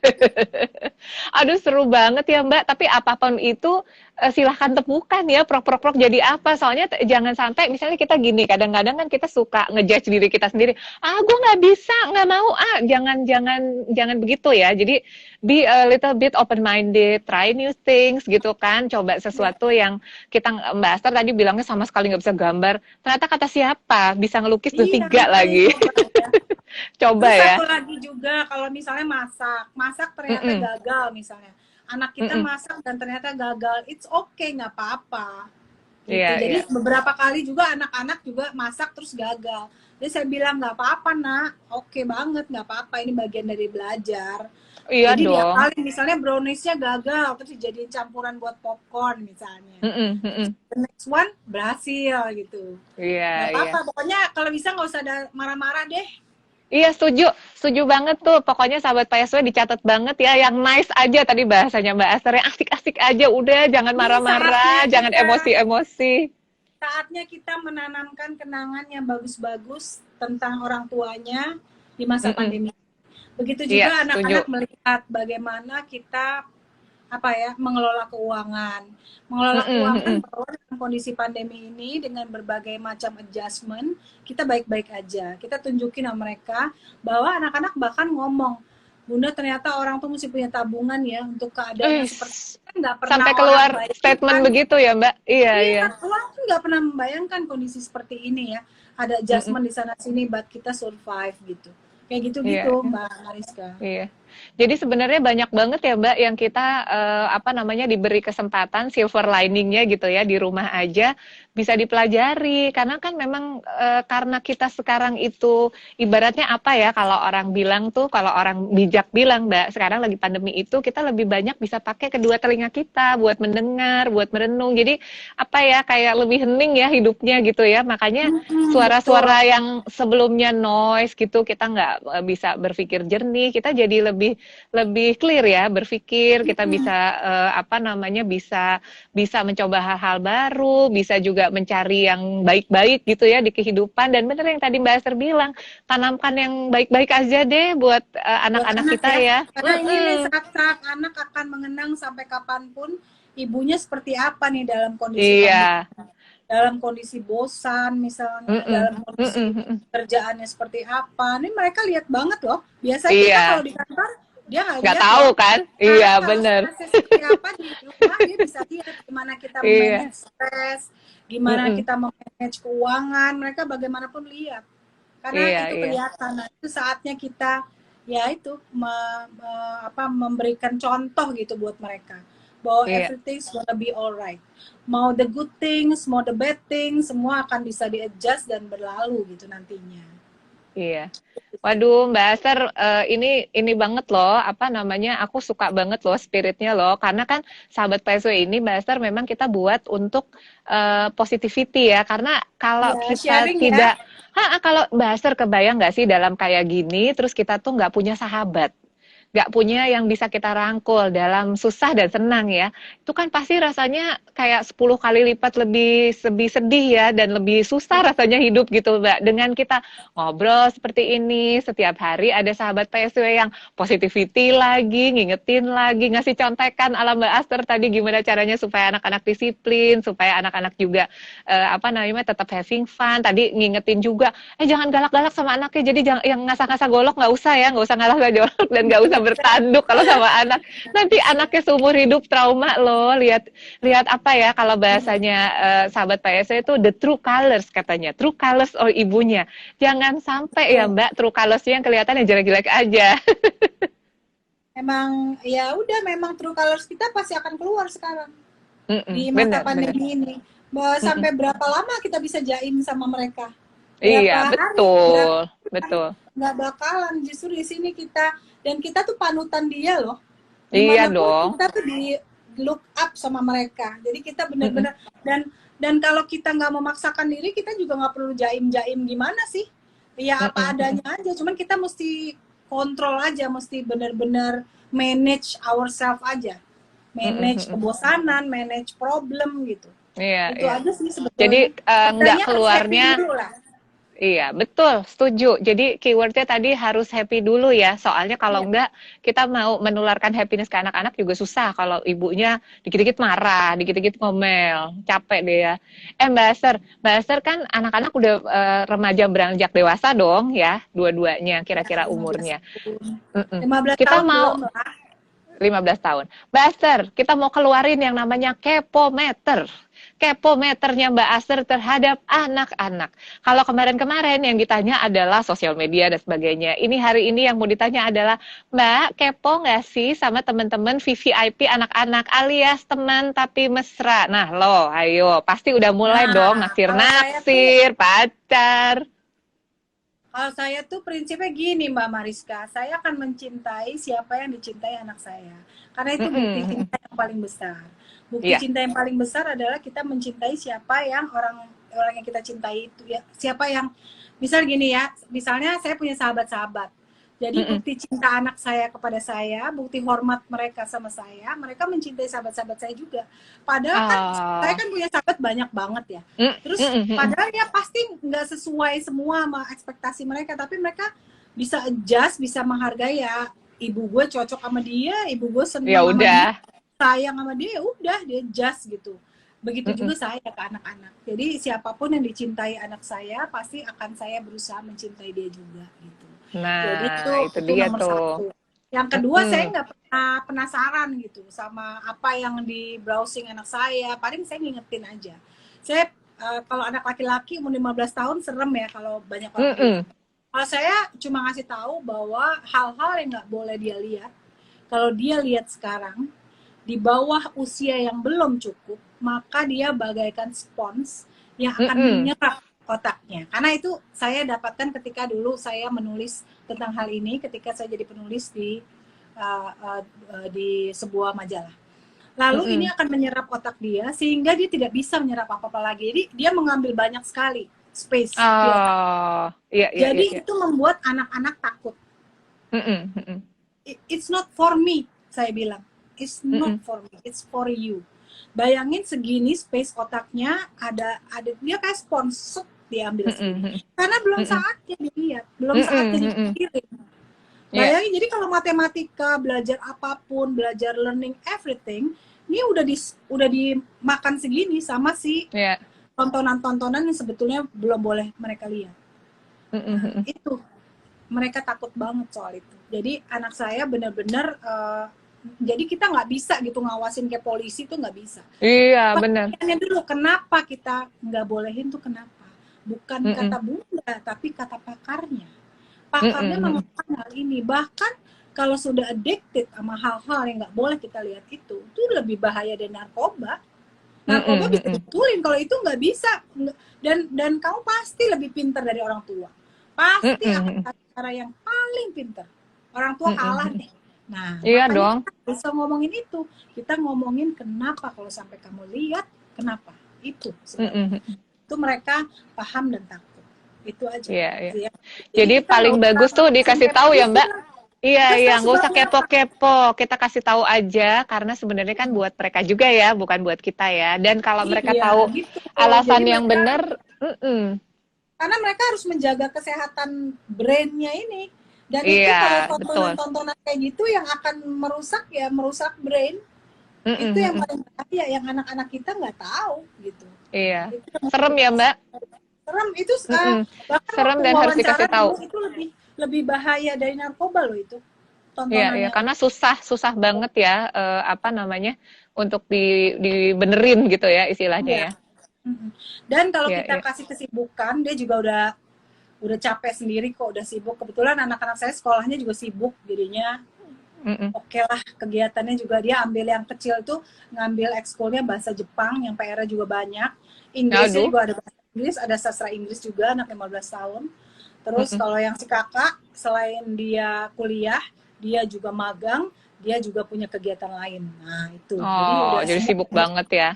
Aduh seru banget ya Mbak. Tapi apapun itu silahkan temukan ya prok-prok-prok jadi apa. Soalnya jangan sampai misalnya kita gini. Kadang-kadang kan kita suka ngejudge diri kita sendiri. Ah gue nggak bisa, nggak mau. Jangan begitu ya. Jadi be a little bit open-minded. Try new things gitu kan. Coba sesuatu yang kita Mbak Aster tadi bilangnya sama sekali nggak bisa gambar. Ternyata kata siapa? Bisa ngelukis tuh 3 lagi. Coba terus ya. satu lagi juga kalau misalnya masak ternyata gagal misalnya anak kita masak dan ternyata gagal, it's okay, nggak apa-apa gitu. Jadi beberapa kali juga anak-anak juga masak terus gagal, jadi saya bilang nggak apa-apa nak, oke banget, nggak apa-apa, ini bagian dari belajar. Jadi dia kali misalnya browniesnya gagal terus dijadiin campuran buat popcorn misalnya, the next one berhasil gitu. Nggak apa-apa, pokoknya kalau bisa nggak usah ada marah-marah deh. Iya setuju banget tuh. Pokoknya sahabat PSW dicatat banget ya, yang nice aja tadi bahasanya Mbak Aster, yang asik-asik aja, udah jangan marah-marah, jangan emosi-emosi. Saatnya kita menanamkan kenangan yang bagus-bagus tentang orang tuanya di masa pandemi. Begitu juga anak-anak melihat bagaimana kita mengelola keuangan bahwa dalam kondisi pandemi ini dengan berbagai macam adjustment kita baik-baik aja. Kita tunjukin sama mereka bahwa anak-anak bahkan ngomong, Bunda ternyata orang tuh mesti punya tabungan ya untuk keadaan seperti itu. Nggak pernah sampai keluar statement begitu ya Mbak. Iya. Orang tuh nggak pernah membayangkan kondisi seperti ini ya. Ada adjustment di sana sini buat kita survive gitu. Kayak gitu-gitu Mbak Mariska. Iya. Jadi sebenarnya banyak banget ya Mbak yang kita diberi kesempatan silver liningnya gitu ya, di rumah aja bisa dipelajari, karena kan memang karena kita sekarang itu ibaratnya apa ya, kalau orang bilang tuh, kalau orang bijak bilang Mbak, sekarang lagi pandemi itu kita lebih banyak bisa pakai kedua telinga kita buat mendengar, buat merenung. Jadi apa ya, kayak lebih hening ya hidupnya gitu ya. Makanya suara-suara yang sebelumnya noise gitu kita nggak bisa berpikir jernih, kita jadi lebih clear ya berpikir, kita bisa bisa mencoba hal-hal baru, bisa juga mencari yang baik-baik gitu ya di kehidupan. Dan bener yang tadi Mbak Aster bilang, tanamkan yang baik-baik aja deh buat anak-anak kita ya. Karena ini saat anak akan mengenang sampai kapanpun ibunya seperti apa nih dalam kondisi dalam kondisi bosan misalnya, dalam kondisi kerjaannya seperti apa. Ini mereka lihat banget loh. Biasanya kita kalau di kantor dia nggak tahu kan. Iya benar. Seperti apa di rumah dia bisa lihat gimana kita manage stres, gimana kita manage keuangan. Mereka bagaimanapun lihat, karena itu kelihatan. Nah, itu saatnya kita memberikan contoh gitu buat mereka bahwa everything's gonna be alright. Mau the good things, mau the bad things, semua akan bisa di-adjust dan berlalu gitu nantinya. Iya. Waduh, Mbak Aster, ini banget loh, apa namanya, aku suka banget loh spiritnya loh, karena kan sahabat PSW ini Mbak Aster memang kita buat untuk positivity ya, karena kalau Ya, kita sharing ya. tidak, kalau Mbak Aster kebayang nggak sih dalam kayak gini, terus kita tuh nggak punya sahabat, nggak punya yang bisa kita rangkul dalam susah dan senang ya, itu kan pasti rasanya kayak 10 kali lipat lebih sedih ya, dan lebih susah rasanya hidup gitu Mbak, dengan kita ngobrol seperti ini setiap hari ada sahabat PSW yang positivity lagi, ngingetin lagi, ngasih contekan ala Mbak Aster tadi gimana caranya supaya anak-anak disiplin, supaya anak-anak juga apa namanya tetap having fun. Tadi ngingetin juga, jangan galak-galak sama anaknya. Jadi jangan yang ngasah-ngasah golok nggak usah ya, nggak usah ngasah golok dan nggak usah bertanduk kalau sama anak. Nanti anaknya seumur hidup trauma loh. Lihat apa ya kalau bahasanya sahabat PSW itu the true colors katanya, true colors oh ibunya. Jangan sampai ya Mbak, true colors-nya yang kelihatan yang jelek-jelek aja. Emang ya udah, memang true colors kita pasti akan keluar sekarang di masa pandemi ini. Sampai berapa lama kita bisa jaim sama mereka? Iya, betul, betul. Nggak bakalan, justru di sini kita, dan kita tuh panutan dia loh. Iya dong. Kita tuh di look up sama mereka. Jadi kita benar-benar dan kalau kita nggak memaksakan diri, kita juga nggak perlu jaim-jaim gimana sih? Ya apa adanya aja. Cuman kita mesti kontrol aja, mesti benar-benar manage ourselves aja, manage kebosanan, manage problem gitu. Iya, itu aja sih sebetulnya. Jadi nggak keluarnya. Iya, betul, setuju. Jadi keywordnya tadi harus happy dulu ya. Soalnya kalau enggak, kita mau menularkan happiness ke anak-anak juga susah. Kalau ibunya dikit-dikit marah, dikit-dikit ngomel, capek deh ya. Mbak Aster kan anak-anak udah remaja beranjak dewasa dong ya, dua-duanya kira-kira umurnya. 15 kita tahun mau belum lah. 15 tahun. Mbak Aster, kita mau keluarin yang namanya kepometer. Kepometernya Mbak Aster terhadap anak-anak. Kalau kemarin-kemarin yang ditanya adalah sosial media dan sebagainya. Ini hari ini yang mau ditanya adalah, Mbak, kepo nggak sih sama teman-teman VVIP anak-anak alias teman tapi mesra? Nah loh, ayo, pasti udah mulai dong naksir-naksir, pacar. Kalau saya tuh prinsipnya gini Mbak Mariska, saya akan mencintai siapa yang dicintai anak saya. Karena itu bukti cinta yang paling besar. Bukti cinta yang paling besar adalah kita mencintai siapa yang orang yang kita cintai itu ya. Siapa yang, misal gini ya, misalnya saya punya sahabat-sahabat. Jadi bukti cinta anak saya kepada saya, bukti hormat mereka sama saya, mereka mencintai sahabat-sahabat saya juga. Padahal kan saya kan punya sahabat banyak banget ya. Terus padahal ya pasti nggak sesuai semua sama ekspektasi mereka, tapi mereka bisa adjust, bisa menghargai ya. Ibu gue cocok sama dia, ibu gue senang sama dia, sayang sama dia, ya udah dia adjust gitu. Begitu juga saya ke anak-anak. Jadi siapapun yang dicintai anak saya, pasti akan saya berusaha mencintai dia juga gitu. Nah, jadi itu dia nomor tuh. 1. Yang kedua, saya nggak pernah penasaran gitu sama apa yang di browsing anak saya. Paling saya ngingetin aja. Saya kalau anak laki-laki umur 15 tahun serem ya kalau banyak orang. Kalau saya cuma ngasih tahu bahwa hal-hal yang nggak boleh dia lihat, kalau dia lihat sekarang di bawah usia yang belum cukup, maka dia bagaikan spons yang akan menyerap otaknya. Karena itu saya dapatkan ketika dulu saya menulis tentang hal ini, ketika saya jadi penulis di sebuah majalah. Lalu ini akan menyerap otak dia sehingga dia tidak bisa menyerap apa-apa lagi. Jadi dia mengambil banyak sekali space. Jadi itu membuat anak-anak takut. It's not for me, saya bilang. It's not for me, it's for you. Bayangin segini space otaknya ada dia kayak spons diambil segini. Karena belum saatnya dilihat, belum saatnya dipikirin. Bayangin, jadi kalau matematika, belajar apapun, belajar learning everything, ini udah dimakan segini sama si tontonan-tontonan yang sebetulnya belum boleh mereka lihat. Nah, itu mereka takut banget soal itu. Jadi anak saya benar-benar jadi kita nggak bisa gitu ngawasin kayak polisi tuh nggak bisa. Iya benar. Pertanyaannya dulu, kenapa kita nggak bolehin tuh kenapa? Bukan kata bunda, tapi kata pakarnya. Pakarnya mengatakan hal ini. Bahkan kalau sudah addicted sama hal-hal yang nggak boleh kita lihat itu lebih bahaya dari narkoba. Narkoba bisa ditulin, kalau itu nggak bisa. Dan kamu pasti lebih pintar dari orang tua. pasti akan cari cara yang paling pintar. Orang tua kalah nih. Nah, Iya makanya dong. kita bisa ngomongin itu. Kita ngomongin kenapa, kalau sampai kamu lihat, kenapa. Itu sebenarnya. Itu mereka paham dan takut. Itu aja. Iya, iya. Ya. Jadi kita paling nggak bagus usah tuh dikasih tahu ya, Mbak. Iya, Kita iya, stress nggak usah banget. kepo-kepo. Kita kasih tahu aja, karena sebenarnya kan buat mereka juga ya, bukan buat kita ya. Dan kalau mereka Iya, tahu gitu. alasan Jadi yang mereka, benar, karena mereka harus menjaga kesehatan brainnya ini. Dan itu kalau iya, betul. tontonan-tontonan kayak gitu yang akan merusak brain. Itu yang paling bahaya, yang anak-anak kita nggak tahu gitu. Iya. Itu yang Serem kita ya, Mbak? serem itu, bahkan Serem waktu dan harus wawancara dikasih tahu. dulu itu lebih bahaya dari narkoba loh itu Iya, iya, tontonannya. karena susah banget ya, apa namanya, untuk dibenerin gitu ya istilahnya Iya. ya. Dan kalau Iya, kita iya. kasih kesibukan, dia juga udah capek sendiri kok, udah sibuk. Kebetulan anak-anak saya sekolahnya juga sibuk, jadinya oke lah, kegiatannya juga dia ambil yang kecil tuh, ngambil ekskulnya bahasa Jepang yang PR-nya juga banyak, Inggrisnya Aduh. juga ada bahasa Inggris, ada sastra Inggris juga, anak 15 tahun. Terus kalau yang si kakak, selain dia kuliah, dia juga magang, dia juga punya kegiatan lain. Nah itu, jadi Oh, udah jadi sibuk banget ya.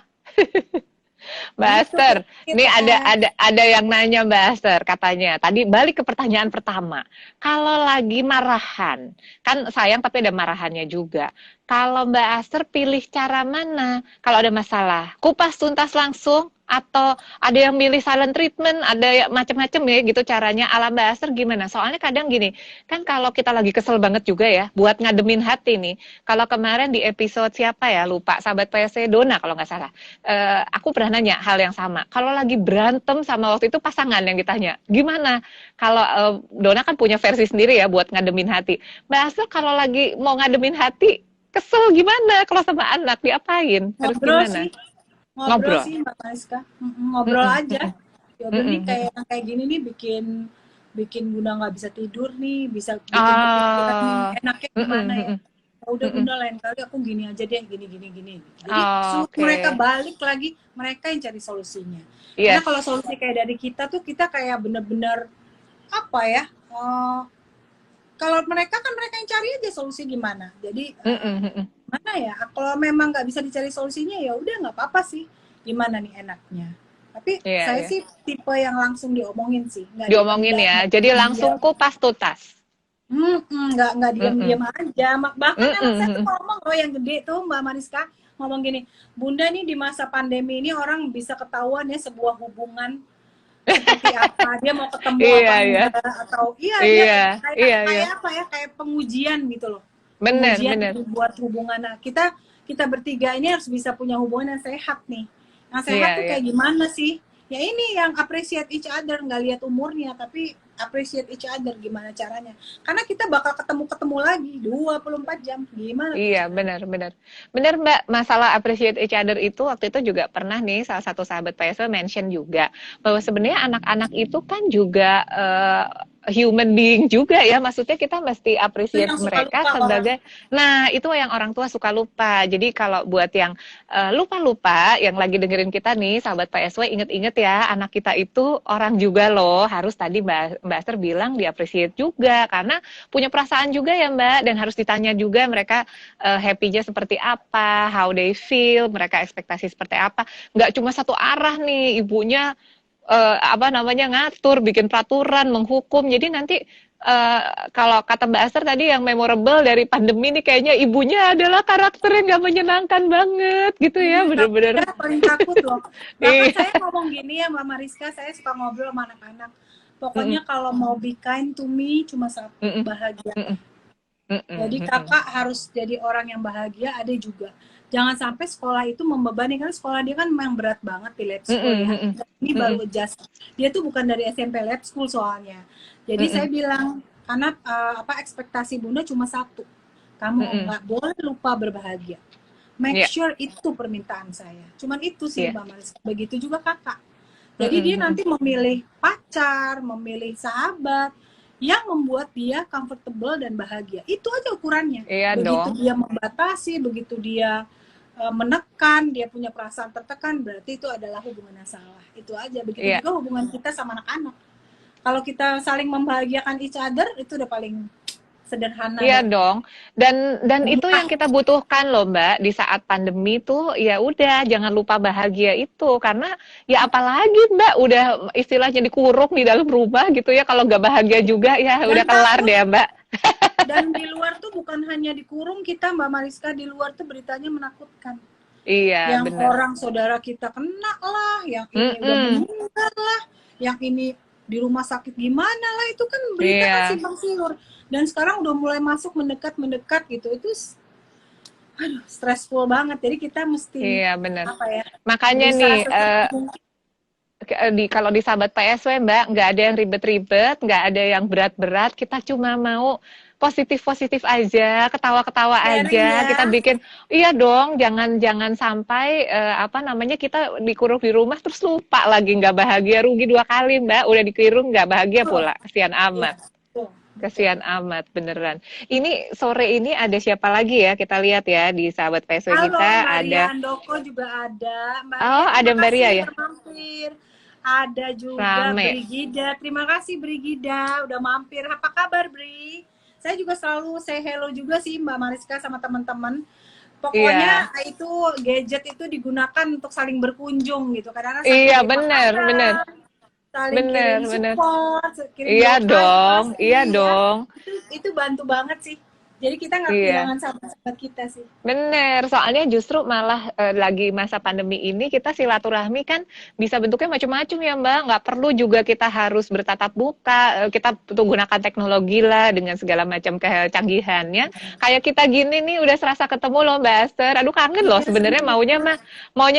Mbak gitu Aster, ini kita. ada yang nanya Mbak Aster katanya. Tadi balik ke pertanyaan pertama. Kalau lagi marahan, kan sayang tapi ada marahannya juga. Kalau Mbak Aster pilih cara mana? Kalau ada masalah, kupas tuntas langsung atau ada yang milih silent treatment, ada yang macam-macam ya gitu caranya. Ala Mbak Aster gimana? Soalnya kadang gini, kan kalau kita lagi kesel banget juga ya, buat ngademin hati nih. Kalau kemarin di episode siapa ya, lupa, sahabat PSC Dona kalau nggak salah. Aku pernah nanya hal yang sama. Kalau lagi berantem sama waktu itu pasangan yang ditanya, gimana? Kalau Dona kan punya versi sendiri ya buat ngademin hati. Mbak Aster kalau lagi mau ngademin hati, kesel gimana? Kalau sama anak diapain? Harus Ngobrol gimana? sih, ngobrol sih Mbak Mariska. Ngobrol aja. Ya udah nih, kayak gini nih bikin Bunda nggak bisa tidur nih, bisa bikin kepikiran nih, enaknya gimana ya. Ya udah Bunda, lain kali aku gini aja deh, gini. Jadi suruh mereka balik lagi, mereka yang cari solusinya. Karena kalau solusi kayak dari kita tuh, kita kayak bener-bener apa ya, kalau mereka kan mereka yang cari aja solusi gimana. Jadi mana ya, kalau memang nggak bisa dicari solusinya, ya udah nggak apa-apa sih, gimana nih enaknya. Tapi saya sih tipe yang langsung diomongin sih, nggak diomongin ya, jadi langsung kupas tuntas. Nggak diam-diam aja. Bahkan anak saya tuh ngomong loh, yang gede tuh Mbak Mariska ngomong gini, Bunda nih di masa pandemi ini orang bisa ketahuan ya sebuah hubungan seperti apa, dia mau ketemu apa enggak, atau dia kayak apa ya, kayak pengujian gitu loh. Pengujian buat hubungan. Nah, kita bertiga ini harus bisa punya hubungan yang sehat nih. Yang sehat tuh kayak gimana sih? Ya ini yang appreciate each other, nggak lihat umurnya, tapi appreciate each other gimana caranya. Karena kita bakal ketemu lagi 24 jam. Gimana? Iya, benar Mbak. Masalah appreciate each other itu waktu itu juga pernah nih salah satu sahabat PSW mention juga bahwa sebenarnya anak-anak itu kan juga human being juga ya, maksudnya kita mesti appreciate mereka sebagai nah itu yang orang tua suka lupa. Jadi kalau buat yang lupa yang lagi dengerin kita nih sahabat PSW, inget-inget ya, anak kita itu orang juga loh, harus tadi Mbak Aster bilang diapresiasi juga karena punya perasaan juga ya Mbak, dan harus ditanya juga mereka happy-nya seperti apa, how they feel, mereka ekspektasi seperti apa. Nggak cuma satu arah nih, ibunya ngatur, bikin peraturan, menghukum. Jadi nanti kalau kata Mbak Aster tadi yang memorable dari pandemi ini kayaknya ibunya adalah karakter yang gak menyenangkan banget gitu ya, bener-bener. Paling takut loh. Bahkan saya ngomong gini ya Mbak Mariska, saya suka ngobrol sama anak-anak. Pokoknya kalau mau be kind to me cuma satu, bahagia. Jadi kakak harus jadi orang yang bahagia, adek juga. Jangan sampai sekolah itu membebani, karena sekolah dia kan memang berat banget di lab school ya. Ini baru adjust. Dia tuh bukan dari SMP lab school soalnya. Jadi saya bilang, karena ekspektasi Bunda cuma satu. Kamu nggak boleh lupa berbahagia. Make sure itu permintaan saya. Cuman itu sih Mbak Maris. Begitu juga kakak. Jadi dia nanti memilih pacar, memilih sahabat yang membuat dia comfortable dan bahagia. Itu aja ukurannya. Begitu dia membatasi, begitu dia menekan, dia punya perasaan tertekan, berarti itu adalah hubungan yang salah. Itu aja. Begitu juga hubungan kita sama anak-anak. Kalau kita saling membahagiakan each other, itu udah paling sederhana. Iya dong. Dan itu yang kita butuhkan loh, Mbak, di saat pandemi tuh ya udah jangan lupa bahagia itu karena ya apalagi Mbak udah istilahnya dikurung di dalam rumah gitu ya kalau nggak bahagia juga ya udah kelar deh ya, Mbak. Dan di luar tuh bukan hanya dikurung kita, Mbak Mariska, di luar tuh beritanya menakutkan. Iya, Yang bener. orang saudara kita kena lah, yang ini udah meninggal lah, yang ini di rumah sakit gimana lah, itu kan berita kan Iya. simpang siur. Dan sekarang udah mulai masuk mendekat gitu, itu aduh stressful banget. Jadi kita mesti Iya, bener. apa ya? Makanya berusaha nih sesering mungkin. kalau di Sahabat PSW Mbak nggak ada yang ribet-ribet, nggak ada yang berat-berat, kita cuma mau positif-positif aja, ketawa-ketawa Sharing aja, ya. kita bikin, iya dong, jangan sampai apa namanya kita dikurung di rumah terus lupa lagi nggak bahagia, rugi 2 kali Mbak, udah dikurung nggak bahagia pula, kasihan amat. Betul. Kasihan amat, beneran. Ini sore ini ada siapa lagi ya? Kita lihat ya di Sahabat PSW Halo, kita Mbak ada. Ria Handoko juga ada. Mbak Oh, Ria, ada terima Mbak Ria kasih ya? termampir. Ada juga Rame. Brigida. Terima kasih Brigida udah mampir. Apa kabar, Bri? Saya juga selalu say hello juga sih Mbak Mariska sama teman-teman. Pokoknya itu gadget itu digunakan untuk saling berkunjung gitu. Kadang-kadang saling Iya, kirim bener, makanan, bener. saling Bener, kirim bener. support, kirim Iya doa, dong, pasti, iya ya. dong. Itu bantu banget sih. Jadi kita nggak Iya. kehilangan sahabat-sahabat kita sih. Bener, soalnya justru malah lagi masa pandemi ini kita silaturahmi kan bisa bentuknya macam-macam ya Mbak, nggak perlu juga kita harus bertatap muka, kita tuh gunakan teknologi lah dengan segala macam kecanggihannya. Kayak kita gini nih udah serasa ketemu loh Mbak Aster, aduh kangen loh sebenarnya maunya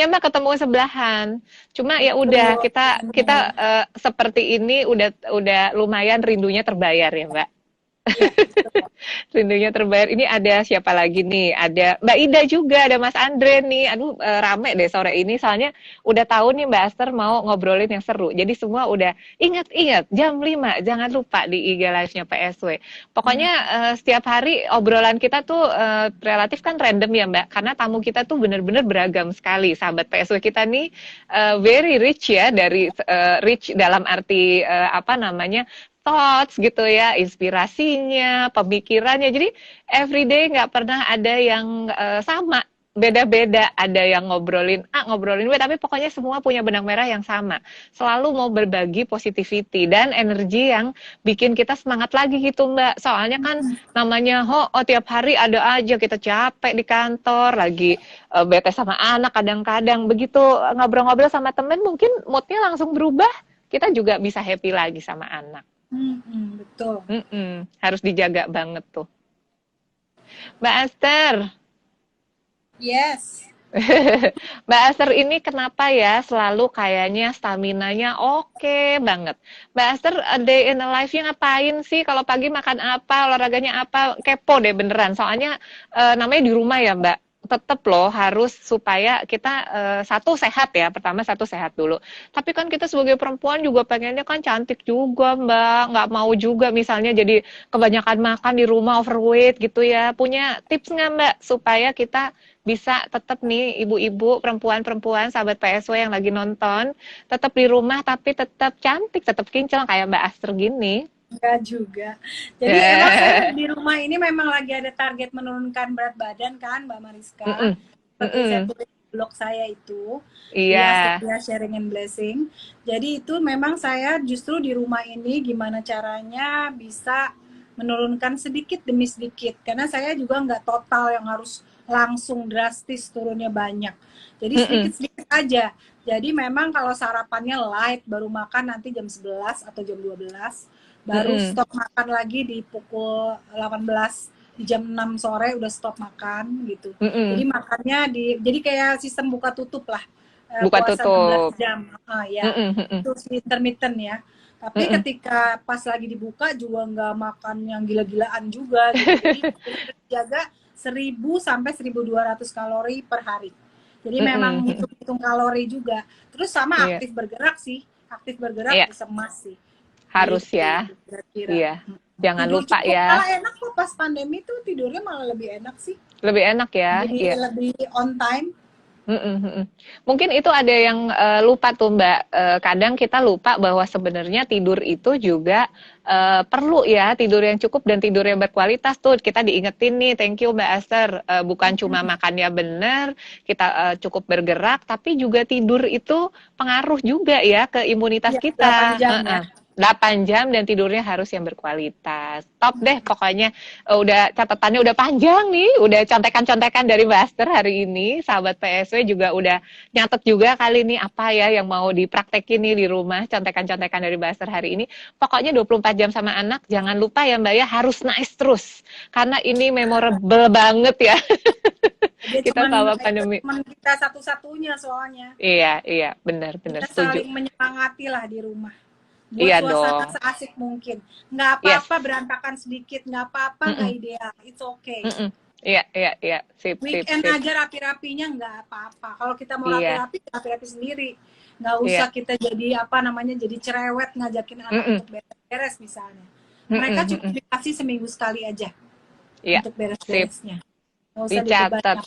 mah ketemu sebelahan. Cuma ya udah kita seperti ini udah lumayan rindunya terbayar ya Mbak. Rindunya terbayar. Ini ada siapa lagi nih? Ada Mbak Ida juga, ada Mas Andre nih. Aduh, rame deh sore ini. Soalnya udah tahu nih Mbak Aster mau ngobrolin yang seru. Jadi semua udah ingat jam 5. Jangan lupa di IG Live-nya PSW. Pokoknya setiap hari obrolan kita tuh relatif kan random ya Mbak. Karena tamu kita tuh bener-bener beragam sekali. Sahabat PSW kita nih very rich ya. Dari rich dalam arti apa namanya, thoughts gitu ya, inspirasinya, pemikirannya. Jadi everyday nggak pernah ada yang sama, beda-beda. Ada yang ngobrolin A, ngobrolin B, tapi pokoknya semua punya benang merah yang sama. Selalu mau berbagi positivity dan energi yang bikin kita semangat lagi gitu Mbak. Soalnya kan namanya tiap hari ada aja kita capek di kantor, lagi bete sama anak kadang-kadang. Begitu ngobrol-ngobrol sama temen mungkin moodnya langsung berubah. Kita juga bisa happy lagi sama anak. Betul. Harus dijaga banget tuh. Mbak Aster. Yes. Mbak Aster ini kenapa ya selalu kayaknya staminanya oke banget. Mbak Aster day in a life-nya ngapain sih? Kalau pagi makan apa, olahraganya apa? Kepo deh beneran. Soalnya namanya di rumah ya Mbak. Tetap loh harus supaya kita satu sehat ya, pertama satu sehat dulu. Tapi kan kita sebagai perempuan juga pengennya kan cantik juga Mbak, nggak mau juga misalnya jadi kebanyakan makan di rumah overweight gitu ya. Punya tips nggak Mbak supaya kita bisa tetap nih ibu-ibu, perempuan-perempuan, sahabat PSW yang lagi nonton, tetap di rumah tapi tetap cantik, tetap kinclong kayak Mbak Aster gini. Enggak juga. Jadi emang saya di rumah ini memang lagi ada target menurunkan berat badan kan Mbak Mariska. Seperti saya tulis di blog saya itu. Iya. Ya, sharing and blessing. Jadi itu memang saya justru di rumah ini gimana caranya bisa menurunkan sedikit demi sedikit. Karena saya juga nggak total yang harus langsung drastis turunnya banyak. Jadi sedikit-sedikit aja. Jadi memang kalau sarapannya light baru makan nanti jam 11 atau jam 12. Baru stop makan lagi di pukul 18, di jam 6 sore udah stop makan gitu. Jadi makannya jadi kayak sistem buka tutup lah. Buka puasa tutup 16 jam. Itu intermittent ya. Tapi ketika pas lagi dibuka juga nggak makan yang gila-gilaan juga gitu. Jadi jaga 1000 sampai 1200 kalori per hari. Jadi memang hitung kalori juga. Terus sama aktif bergerak sih. Aktif bergerak bisa emas sih. Harus gitu, ya. kira-kira. Iya. Jangan Tidur lupa cukup, ya. Malah enak kok pas pandemi tuh tidurnya malah lebih enak sih. Lebih enak ya. Jadi lebih on time. Mungkin itu ada yang lupa tuh Mbak. Kadang kita lupa bahwa sebenarnya tidur itu juga perlu ya, tidur yang cukup dan tidur yang berkualitas tuh. Kita diingetin nih, thank you Mbak Aster. Bukan cuma makannya benar, kita cukup bergerak, tapi juga tidur itu pengaruh juga ya ke imunitas Iya, kita. 8 jam ya. 8 jam dan tidurnya harus yang berkualitas. Top deh pokoknya. Udah catatannya udah panjang nih, udah contekan-contekan dari Mbak Aster hari ini. Sahabat PSW juga udah nyatet juga kali ini apa ya yang mau dipraktekin nih di rumah, contekan-contekan dari Mbak Aster hari ini. Pokoknya 24 jam sama anak, jangan lupa ya Mbak ya, harus nice terus. Karena ini memorable banget ya. Kita sama pandemi. Teman kita satu-satunya soalnya. Iya, benar Kita setuju. saling menyemangati lah di rumah. Buat Iya suasana dong. seasik mungkin. Nggak apa-apa berantakan sedikit, nggak apa-apa, nggak ideal. It's okay. Iya. Sip. Weekend aja rapi-rapinya nggak apa-apa. Kalau kita mau Iya. rapi-rapi sendiri. Nggak usah kita jadi jadi cerewet ngajakin anak untuk beres-beres misalnya. Mereka cukup dikasih seminggu sekali aja untuk beres-beresnya. Nggak usah Dicatat.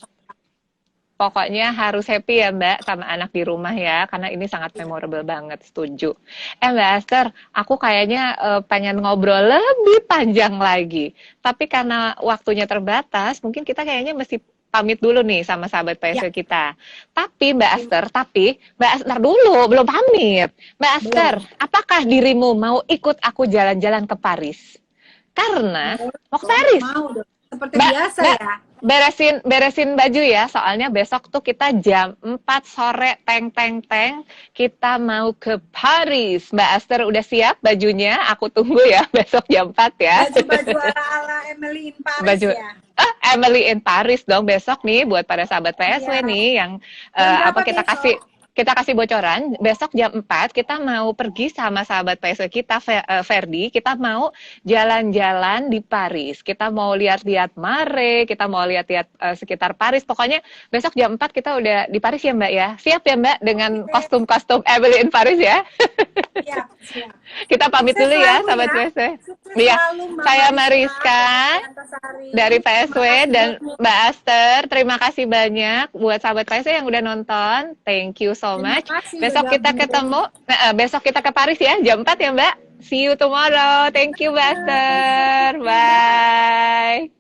Pokoknya harus happy ya Mbak sama anak di rumah ya, karena ini sangat memorable banget, setuju. Mbak Aster, aku kayaknya pengen ngobrol lebih panjang lagi. Tapi karena waktunya terbatas, mungkin kita kayaknya mesti pamit dulu nih sama sahabat PSW kita. Tapi Mbak Aster dulu, belum pamit. Mbak Aster, apakah dirimu mau ikut aku jalan-jalan ke Paris? Karena mau ke Paris. Mau dong. Seperti biasa ya. Beresin baju ya, soalnya besok tuh kita jam 4 sore teng kita mau ke Paris. Mbak Aster udah siap bajunya? Aku tunggu ya besok jam 4 ya. Baju ala Emily in Paris ya. Emily in Paris dong besok nih buat para sahabat PSW nih yang kita kasih bocoran. Besok jam 4 kita mau pergi sama sahabat PSW kita Ferdi, kita mau jalan-jalan di Paris. Kita mau lihat-lihat Mare, kita mau lihat-lihat sekitar Paris. Pokoknya besok jam 4 kita udah di Paris ya Mbak ya. Siap ya Mbak dengan kostum-kostum Emily in Paris ya? Siap. Kita pamit dulu ya sahabat PSW. Iya, saya Mariska dari PSW dan Mbak Aster. Terima kasih banyak buat sahabat PSW yang udah nonton. Thank you so much. Besok kita ketemu, besok kita ke Paris ya, jam 4 ya Mbak. See you tomorrow. Thank you, Mbak Aster. Bye.